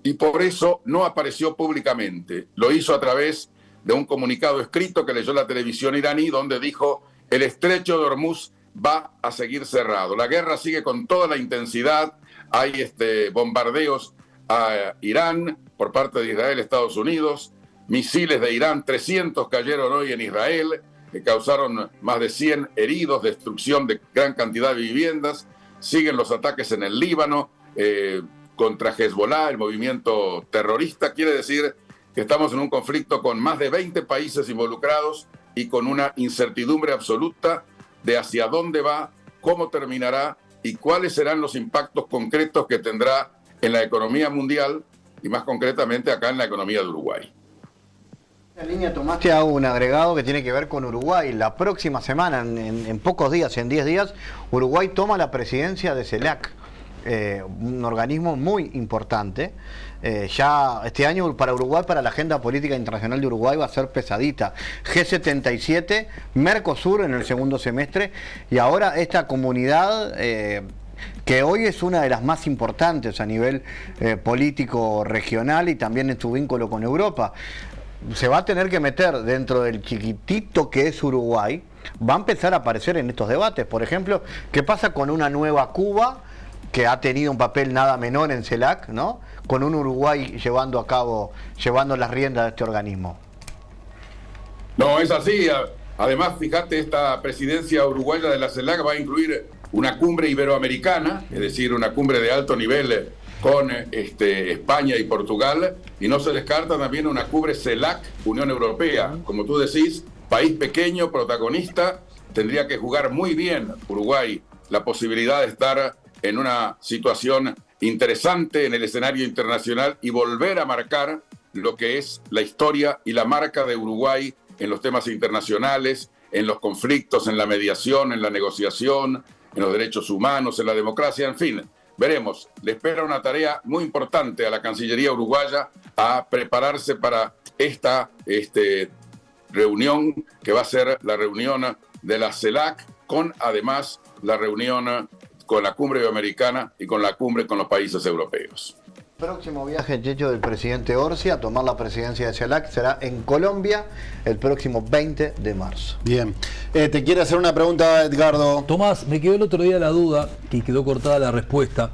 y por eso no apareció públicamente. Lo hizo a través de un comunicado escrito que leyó la televisión iraní, donde dijo, el estrecho de Hormuz va a seguir cerrado. La guerra sigue con toda la intensidad, hay bombardeos a Irán por parte de Israel, Estados Unidos, misiles de Irán, 300 cayeron hoy en Israel, que causaron más de 100 heridos, destrucción de gran cantidad de viviendas, siguen los ataques en el Líbano contra Hezbollah, el movimiento terrorista. Quiere decir que estamos en un conflicto con más de 20 países involucrados y con una incertidumbre absoluta de hacia dónde va, cómo terminará y cuáles serán los impactos concretos que tendrá en la economía mundial y más concretamente acá en la economía de Uruguay. En línea, Tomás, te hago un agregado que tiene que ver con Uruguay. La próxima semana, en pocos días, en 10 días, Uruguay toma la presidencia de CELAC, un organismo muy importante. Ya este año para Uruguay, para la agenda política internacional de Uruguay va a ser pesadita. G77, Mercosur en el segundo semestre y ahora esta comunidad que hoy es una de las más importantes a nivel político regional y también en su vínculo con Europa. Se va a tener que meter dentro del chiquitito que es Uruguay, va a empezar a aparecer en estos debates. Por ejemplo, ¿qué pasa con una nueva Cuba que ha tenido un papel nada menor en CELAC, ¿no? Con un Uruguay llevando las riendas de este organismo? No, es así. Además, fíjate, esta presidencia uruguaya de la CELAC va a incluir una cumbre iberoamericana, es decir, una cumbre de alto nivel con España y Portugal, y no se descarta también una cumbre CELAC, Unión Europea. Como tú decís, país pequeño, protagonista, tendría que jugar muy bien Uruguay la posibilidad de estar en una situación interesante en el escenario internacional y volver a marcar lo que es la historia y la marca de Uruguay en los temas internacionales, en los conflictos, en la mediación, en la negociación, en los derechos humanos, en la democracia, en fin. Veremos, le espera una tarea muy importante a la Cancillería uruguaya a prepararse para esta reunión que va a ser la reunión de la CELAC con además la reunión con la cumbre iberoamericana y con la cumbre con los países europeos. Próximo viaje, Checho, del presidente Orsi a tomar la presidencia de CELAC será en Colombia el próximo 20 de marzo. Bien. Te quiere hacer una pregunta, Edgardo. Tomás, me quedó el otro día la duda y quedó cortada la respuesta.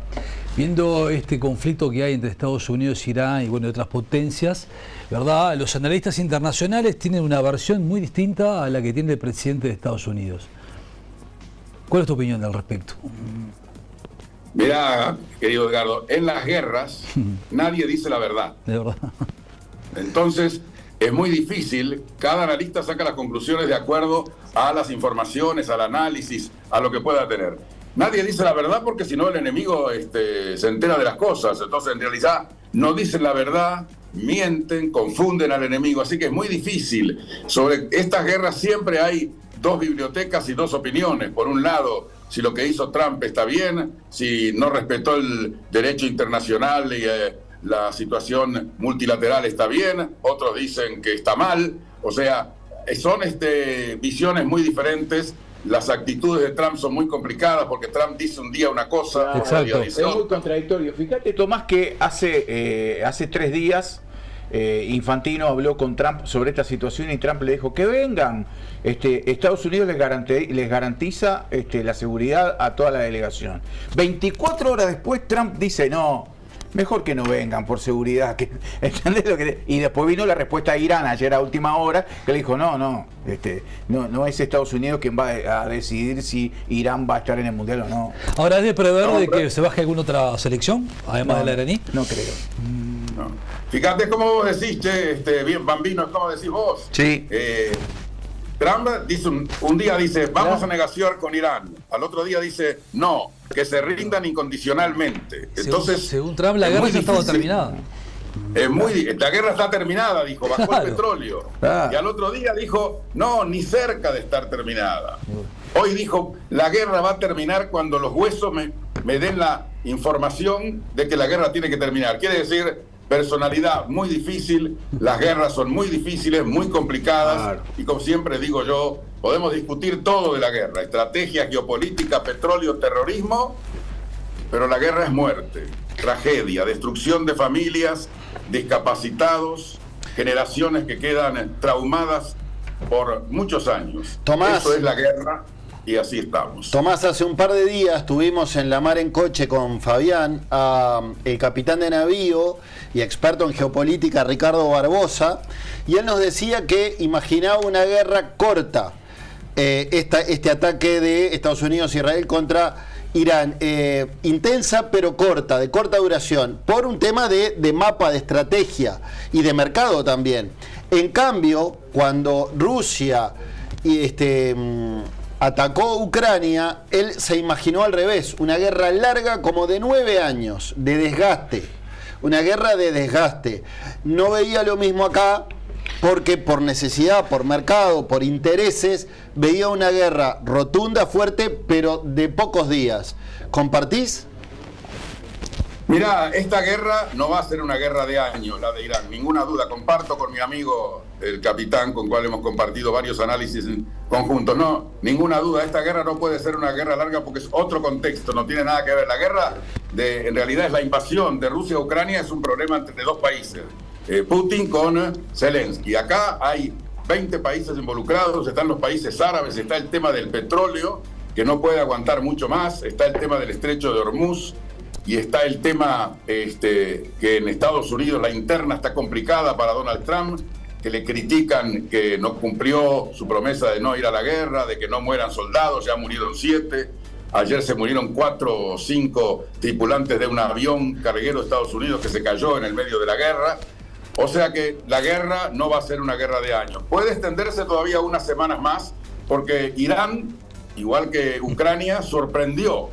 Viendo este conflicto que hay entre Estados Unidos, Irán y bueno, otras potencias, ¿verdad? Los analistas internacionales tienen una versión muy distinta a la que tiene el presidente de Estados Unidos. ¿Cuál es tu opinión al respecto? Mirá, querido Edgardo, en las guerras nadie dice la verdad. De verdad. Entonces, es muy difícil, cada analista saca las conclusiones de acuerdo a las informaciones, al análisis, a lo que pueda tener. nadie dice la verdad porque si no el enemigo se entera de las cosas. Entonces, en realidad, no dicen la verdad, mienten, confunden al enemigo. Así que es muy difícil. Sobre estas guerras siempre hay dos bibliotecas y dos opiniones. Por un lado, si lo que hizo Trump está bien, si no respetó el derecho internacional y la situación multilateral está bien, otros dicen que está mal. O sea, son visiones muy diferentes. Las actitudes de Trump son muy complicadas porque Trump dice un día una cosa, otro día dice otra. Es muy contradictorio. Fíjate, Tomás, que hace 3 días Infantino habló con Trump sobre esta situación y Trump le dijo que vengan. Estados Unidos les garantiza la seguridad a toda la delegación. 24 horas después Trump dice no, mejor que no vengan por seguridad. ¿Entendés lo que? Y después vino la respuesta de Irán ayer a última hora, que le dijo no es Estados Unidos quien va a decidir si Irán va a estar en el Mundial o no. Ahora, ¿es de prever de que se baje alguna otra selección, además de la iraní? No creo. No. Fíjate cómo vos decís, bien Bambino, es como decís vos. Sí. Trump dice un día dice, vamos a negociar con Irán. Al otro día dice, no, que se rindan incondicionalmente. Entonces, según Trump, la guerra ya estaba terminada. La guerra está terminada, dijo, bajó el petróleo. Y al otro día dijo, no, ni cerca de estar terminada. Hoy dijo, la guerra va a terminar cuando los huesos me den la información de que la guerra tiene que terminar. Quiere decir, personalidad muy difícil, las guerras son muy difíciles, muy complicadas, y como siempre digo yo, podemos discutir todo de la guerra, estrategia, geopolítica, petróleo, terrorismo, pero la guerra es muerte, tragedia, destrucción de familias, discapacitados, generaciones que quedan traumadas por muchos años. Tomás, eso es la guerra. Y así estamos. Tomás, hace un par de días estuvimos en la mar en coche con Fabián, el capitán de navío y experto en geopolítica Ricardo Barbosa, y él nos decía que imaginaba una guerra corta, este ataque de Estados Unidos e Israel contra Irán, intensa pero corta, de corta duración, por un tema de mapa, de estrategia y de mercado también. En cambio, cuando Rusia atacó Ucrania, él se imaginó al revés, una guerra larga como de 9 años, de desgaste, una guerra de desgaste. No veía lo mismo acá, porque por necesidad, por mercado, por intereses, veía una guerra rotunda, fuerte, pero de pocos días. ¿Compartís? Mirá, esta guerra no va a ser una guerra de años, la de Irán, ninguna duda. Comparto con mi amigo, el capitán, con cual hemos compartido varios análisis conjuntos. No, ninguna duda, esta guerra no puede ser una guerra larga porque es otro contexto, no tiene nada que ver. La guerra, en realidad, es la invasión de Rusia a Ucrania, es un problema entre dos países. Putin con Zelensky. Acá hay 20 países involucrados, están los países árabes, está el tema del petróleo, que no puede aguantar mucho más, está el tema del estrecho de Hormuz, y está el tema que en Estados Unidos la interna está complicada para Donald Trump, que le critican que no cumplió su promesa de no ir a la guerra, de que no mueran soldados, ya murieron 7. Ayer se murieron 4 o 5 tripulantes de un avión carguero de Estados Unidos que se cayó en el medio de la guerra. O sea que la guerra no va a ser una guerra de años. Puede extenderse todavía unas semanas más, porque Irán, igual que Ucrania, sorprendió.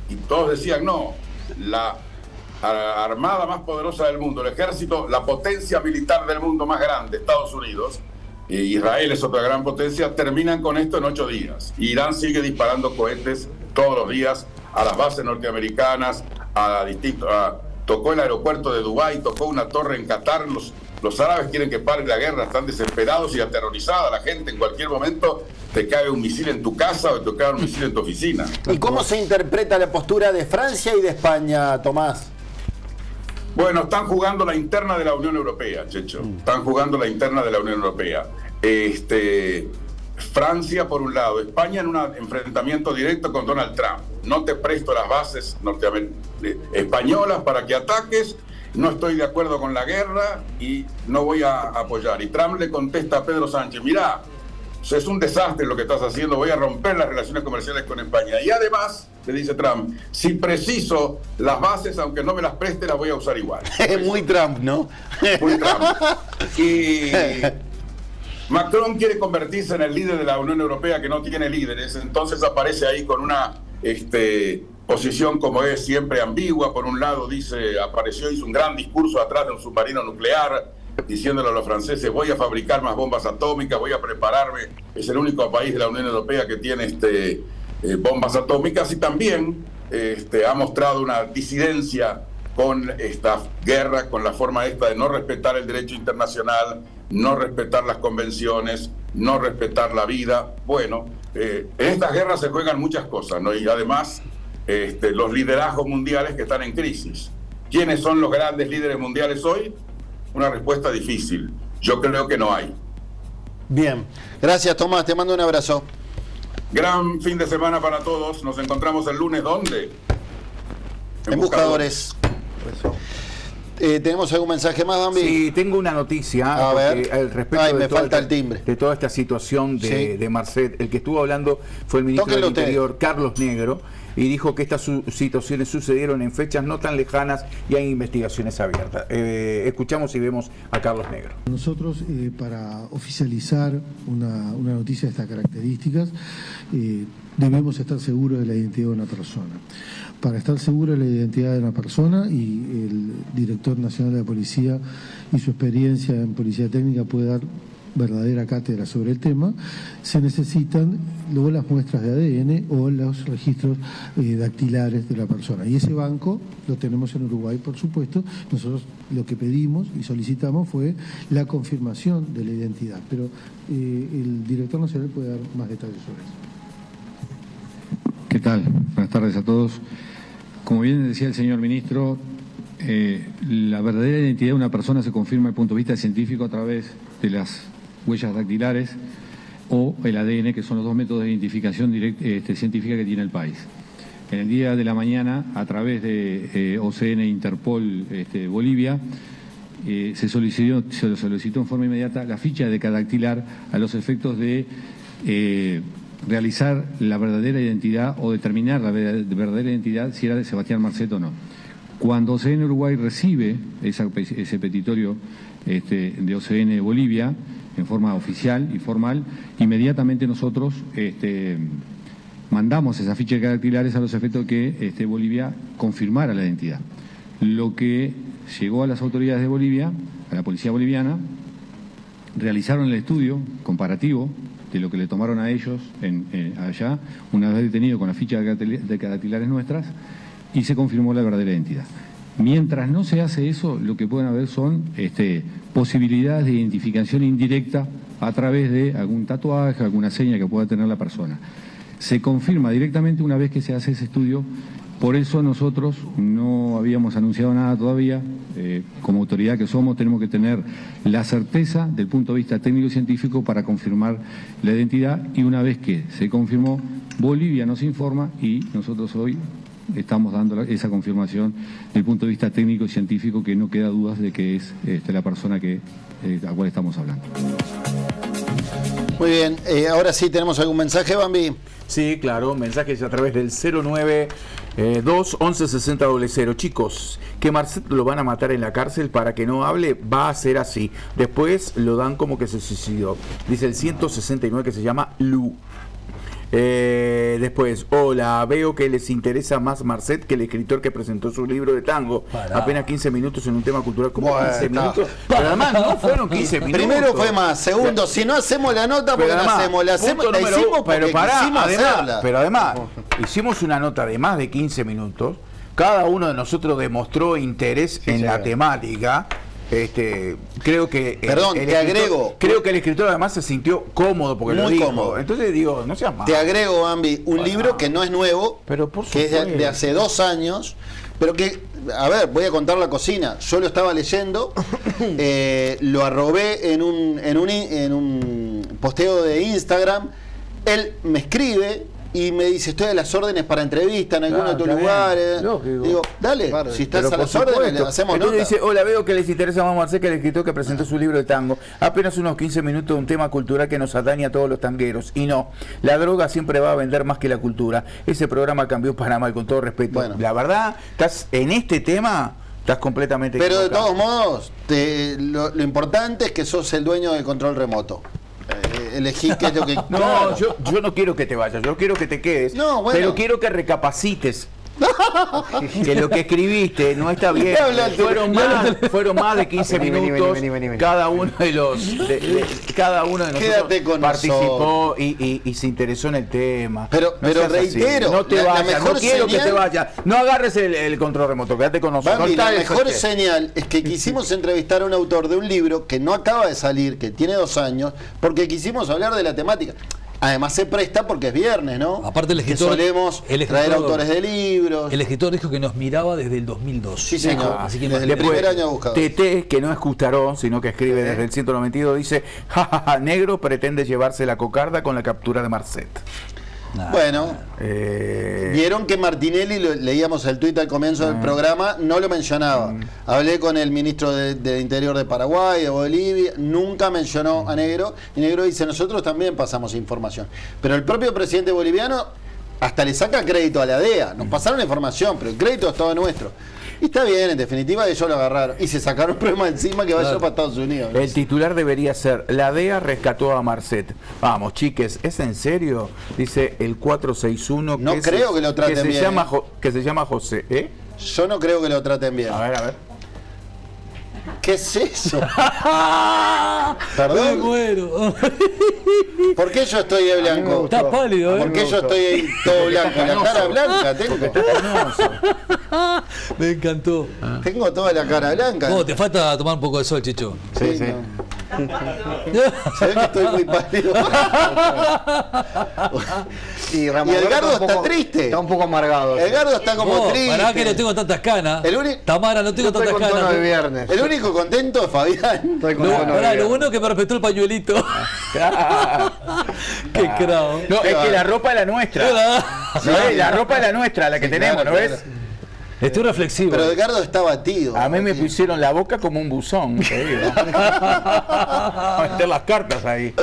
Y todos decían, no, la armada más poderosa del mundo, el ejército, la potencia militar del mundo más grande, Estados Unidos, e Israel es otra gran potencia, terminan con esto en 8 días. Irán sigue disparando cohetes todos los días a las bases norteamericanas, tocó el aeropuerto de Dubái, tocó una torre en Qatar. Los árabes quieren que pare la guerra, están desesperados y aterrorizada la gente. En cualquier momento te cae un misil en tu casa o te cae un misil en tu oficina. ¿Y cómo se interpreta la postura de Francia y de España, Tomás? Bueno, están jugando la interna de la Unión Europea, Checho. Están jugando la interna de la Unión Europea. Francia por un lado, España en un enfrentamiento directo con Donald Trump. No te presto las bases españolas para que ataques, no estoy de acuerdo con la guerra y no voy a apoyar. Y Trump le contesta a Pedro Sánchez, mirá, es un desastre lo que estás haciendo, voy a romper las relaciones comerciales con España. Y además, le dice Trump, si preciso las bases, aunque no me las preste, las voy a usar igual. Es muy Trump, ¿no? Muy Trump. Y Macron quiere convertirse en el líder de la Unión Europea que no tiene líderes, entonces aparece ahí con una posición como es siempre ambigua. Por un lado hizo un gran discurso atrás de un submarino nuclear, diciéndole a los franceses: voy a fabricar más bombas atómicas, voy a prepararme. Es el único país de la Unión Europea que tiene bombas atómicas, y también ha mostrado una disidencia con esta guerra, con la forma esta de no respetar el derecho internacional, no respetar las convenciones, no respetar la vida. Bueno, en estas guerras se juegan muchas cosas, ¿no? Y además los liderazgos mundiales que están en crisis. ¿Quiénes son los grandes líderes mundiales hoy? Una respuesta difícil. Yo creo que no hay. Bien. Gracias, Tomás. Te mando un abrazo. Gran fin de semana para todos. Nos encontramos el lunes. ¿Dónde? En Buscadores. ¿Tenemos algún mensaje más, Bambi? Sí, tengo una noticia. A ver. Al respecto me falta el timbre. De toda esta situación de Marcet. El que estuvo hablando fue el ministro del Interior, Carlos Negro, y dijo que estas situaciones sucedieron en fechas no tan lejanas y hay investigaciones abiertas. Escuchamos y vemos a Carlos Negro. Nosotros, para oficializar una noticia de estas características, debemos estar seguros de la identidad de una persona. Para estar seguro de la identidad de una persona, y el director nacional de la policía y su experiencia en policía técnica puede dar verdadera cátedra sobre el tema, se necesitan luego las muestras de ADN o los registros dactilares de la persona. Y ese banco lo tenemos en Uruguay, por supuesto. Nosotros lo que pedimos y solicitamos fue la confirmación de la identidad, pero el director nacional puede dar más detalles sobre eso. ¿Qué tal? Buenas tardes a todos. Como bien decía el señor ministro, la verdadera identidad de una persona se confirma desde el punto de vista científico a través de las huellas dactilares o el ADN, que son los dos métodos de identificación científica que tiene el país. En el día de la mañana, a través de OCN Interpol Bolivia, se solicitó en forma inmediata la ficha de cadactilar a los efectos de realizar la verdadera identidad o determinar la verdadera identidad si era de Sebastián Marcet o no. Cuando OCN Uruguay recibe ese petitorio de OCN Bolivia en forma oficial y formal, inmediatamente nosotros mandamos esas fichas dactilares a los efectos de que Bolivia confirmara la identidad. Lo que llegó a las autoridades de Bolivia, a la policía boliviana, realizaron el estudio comparativo de lo que le tomaron a ellos allá, una vez detenido con la ficha de dactilares nuestras, y se confirmó la verdadera identidad. Mientras no se hace eso, lo que pueden haber son posibilidades de identificación indirecta a través de algún tatuaje, alguna seña que pueda tener la persona. Se confirma directamente una vez que se hace ese estudio. Por eso nosotros no habíamos anunciado nada todavía. Como autoridad que somos, tenemos que tener la certeza del punto de vista técnico y científico para confirmar la identidad, y una vez que se confirmó, Bolivia nos informa y nosotros hoy estamos dando esa confirmación del punto de vista técnico y científico, que no queda dudas de que es la persona a la cual estamos hablando. Muy bien, ahora sí, ¿tenemos algún mensaje, Bambi? Sí, claro, mensajes a través del 092-116000. Chicos, que Marcet lo van a matar en la cárcel para que no hable, va a ser así. Después lo dan como que se suicidó. Dice el 169, que se llama Lu. Después, hola, veo que les interesa más Marcet que el escritor que presentó su libro de tango. Apenas 15 minutos en un tema cultural. como 15 minutos? Pero además no fueron 15 minutos. Primero fue más, segundo, si no hacemos la nota, porque no hacemos, la hicimos porque quisimos hacerla. Pero además, hicimos una nota de más de 15 minutos. Cada uno de nosotros demostró interés en la temática. Creo que creo que el escritor además se sintió cómodo porque lo dijo. Cómodo. Entonces digo, no seas malo. Te agrego, Bambi, un libro que no es nuevo, pero que es de hace 2 años, pero que, a ver, voy a contar la cocina. Yo lo estaba leyendo, lo arrobé en un posteo de Instagram. Él me escribe y me dice, estoy a las órdenes para entrevista en algún otro lugar. Digo, dale, si estás a las órdenes, le hacemos nota. Entonces dice, hola, veo que les interesa más Marcet que el escritor que presentó su libro de tango. Apenas unos 15 minutos de un tema cultural que nos atañe a todos los tangueros. Y no, la droga siempre va a vender más que la cultura. Ese programa cambió para mal, con todo respeto. Bueno. La verdad, estás en este tema, estás completamente Pero equivocado. De todos modos, lo importante es que sos el dueño del control remoto. elegí qué es lo que... No, claro. yo no quiero que te vayas, yo quiero que te quedes, pero quiero que recapacites. Que lo que escribiste no está bien. Fueron más de 15 minutos. Cada uno de nosotros participó y se interesó en el tema. Pero reitero, no te vayas, no quiero que te vayas. No agarres el control remoto, quédate con nosotros. Bambi, la mejor señal es que quisimos entrevistar a un autor de un libro que no acaba de salir, que tiene 2 años, porque quisimos hablar de la temática. Además se presta porque es viernes, ¿no? Aparte el escritor, que solemos traer autores de libros. El escritor dijo que nos miraba desde el 2002. Sí, señor. Así que desde el primer año de Buscadores. TT, que no es Custarón, sino que escribe desde el 192, dice: jajaja, negro pretende llevarse la cocarda con la captura de Marcet. Bueno, vieron que Martinelli, leíamos el tuit al comienzo del programa, no lo mencionaba. Hablé con el ministro del Interior de Paraguay, de Bolivia, nunca mencionó a Negro. Y Negro dice: nosotros también pasamos información. Pero el propio presidente boliviano hasta le saca crédito a la DEA. Nos pasaron la información, pero el crédito es todo nuestro. Y está bien, en definitiva ellos lo agarraron y se sacaron un problema encima que vaya para Estados Unidos. El titular debería ser: la DEA rescató a Marcet. Vamos, chiques, ¿es en serio? Dice el 461. No creo que lo traten bien. Que se llama José, ¿eh? Yo no creo que lo traten bien. A ver. ¿Qué es eso? Perdón. Me muero. ¿Por qué yo estoy de blanco? Está pálido, ¿eh? ¿Por qué yo estoy todo blanco? La cara blanca tengo. Me encantó. Tengo toda la cara blanca. Te falta tomar un poco de sol, Chicho. Sí. ¿Sabés que estoy muy pálido? Y Edgardo está triste. Está un poco amargado. Edgardo está como triste. Pará que no tengo tantas canas. Tamara, no tengo tantas canas. El único contento es Fabián. Lo bueno es que me respetó el pañuelito. Qué crao. No, es que la ropa es la nuestra. La ropa es la nuestra, la que tenemos, ¿no ves? Estoy reflexivo. Pero Edgardo está batido. A mí me pusieron la boca como un buzón. A meter las cartas ahí.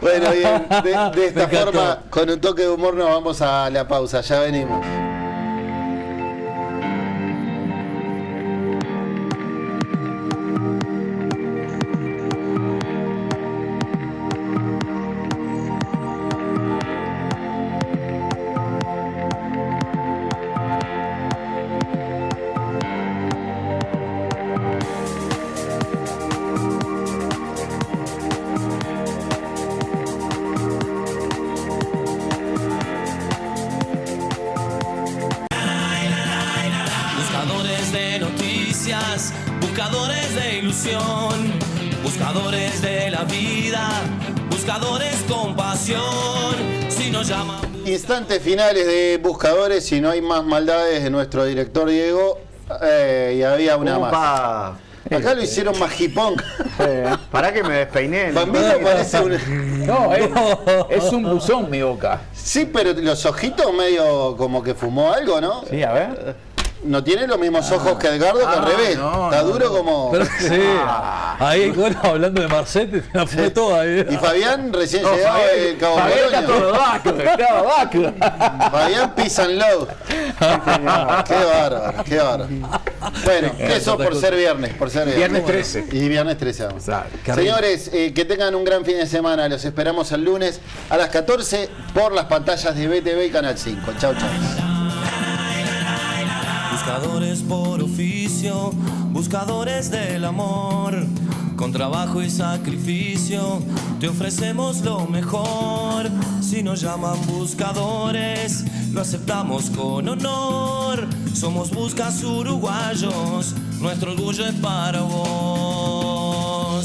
Bueno, bien, de esta forma, con un toque de humor, nos vamos a la pausa. Ya venimos. Buscadores de ilusión, buscadores de la vida, buscadores con pasión. Si nos llaman... Instantes finales de Buscadores, si no hay más maldades de nuestro director Diego, y había una más. Acá lo hicieron más hipón. Pará que me despeiné. Bambino parece un... No, es un buzón mi boca. Sí, pero los ojitos medio como que fumó algo, ¿no? Sí, a ver. No tiene los mismos ojos que Edgardo, que al revés. Está duro como... Pero sí. Ahí, bueno, hablando de Marcet, la fue toda ahí. Y Fabián recién llegado del Cabo Polonio. Fabián Peace and Love. Qué bárbaro, qué bárbaro. Bueno, eso por ser viernes. Viernes 13. Y viernes 13 vamos. Señores, que tengan un gran fin de semana. Los esperamos el lunes a las 14 por las pantallas de BTV y Canal 5. Chau, chau. Buscadores por oficio, buscadores del amor, con trabajo y sacrificio, te ofrecemos lo mejor. Si nos llaman buscadores, lo aceptamos con honor. Somos buscas uruguayos, nuestro orgullo es para vos.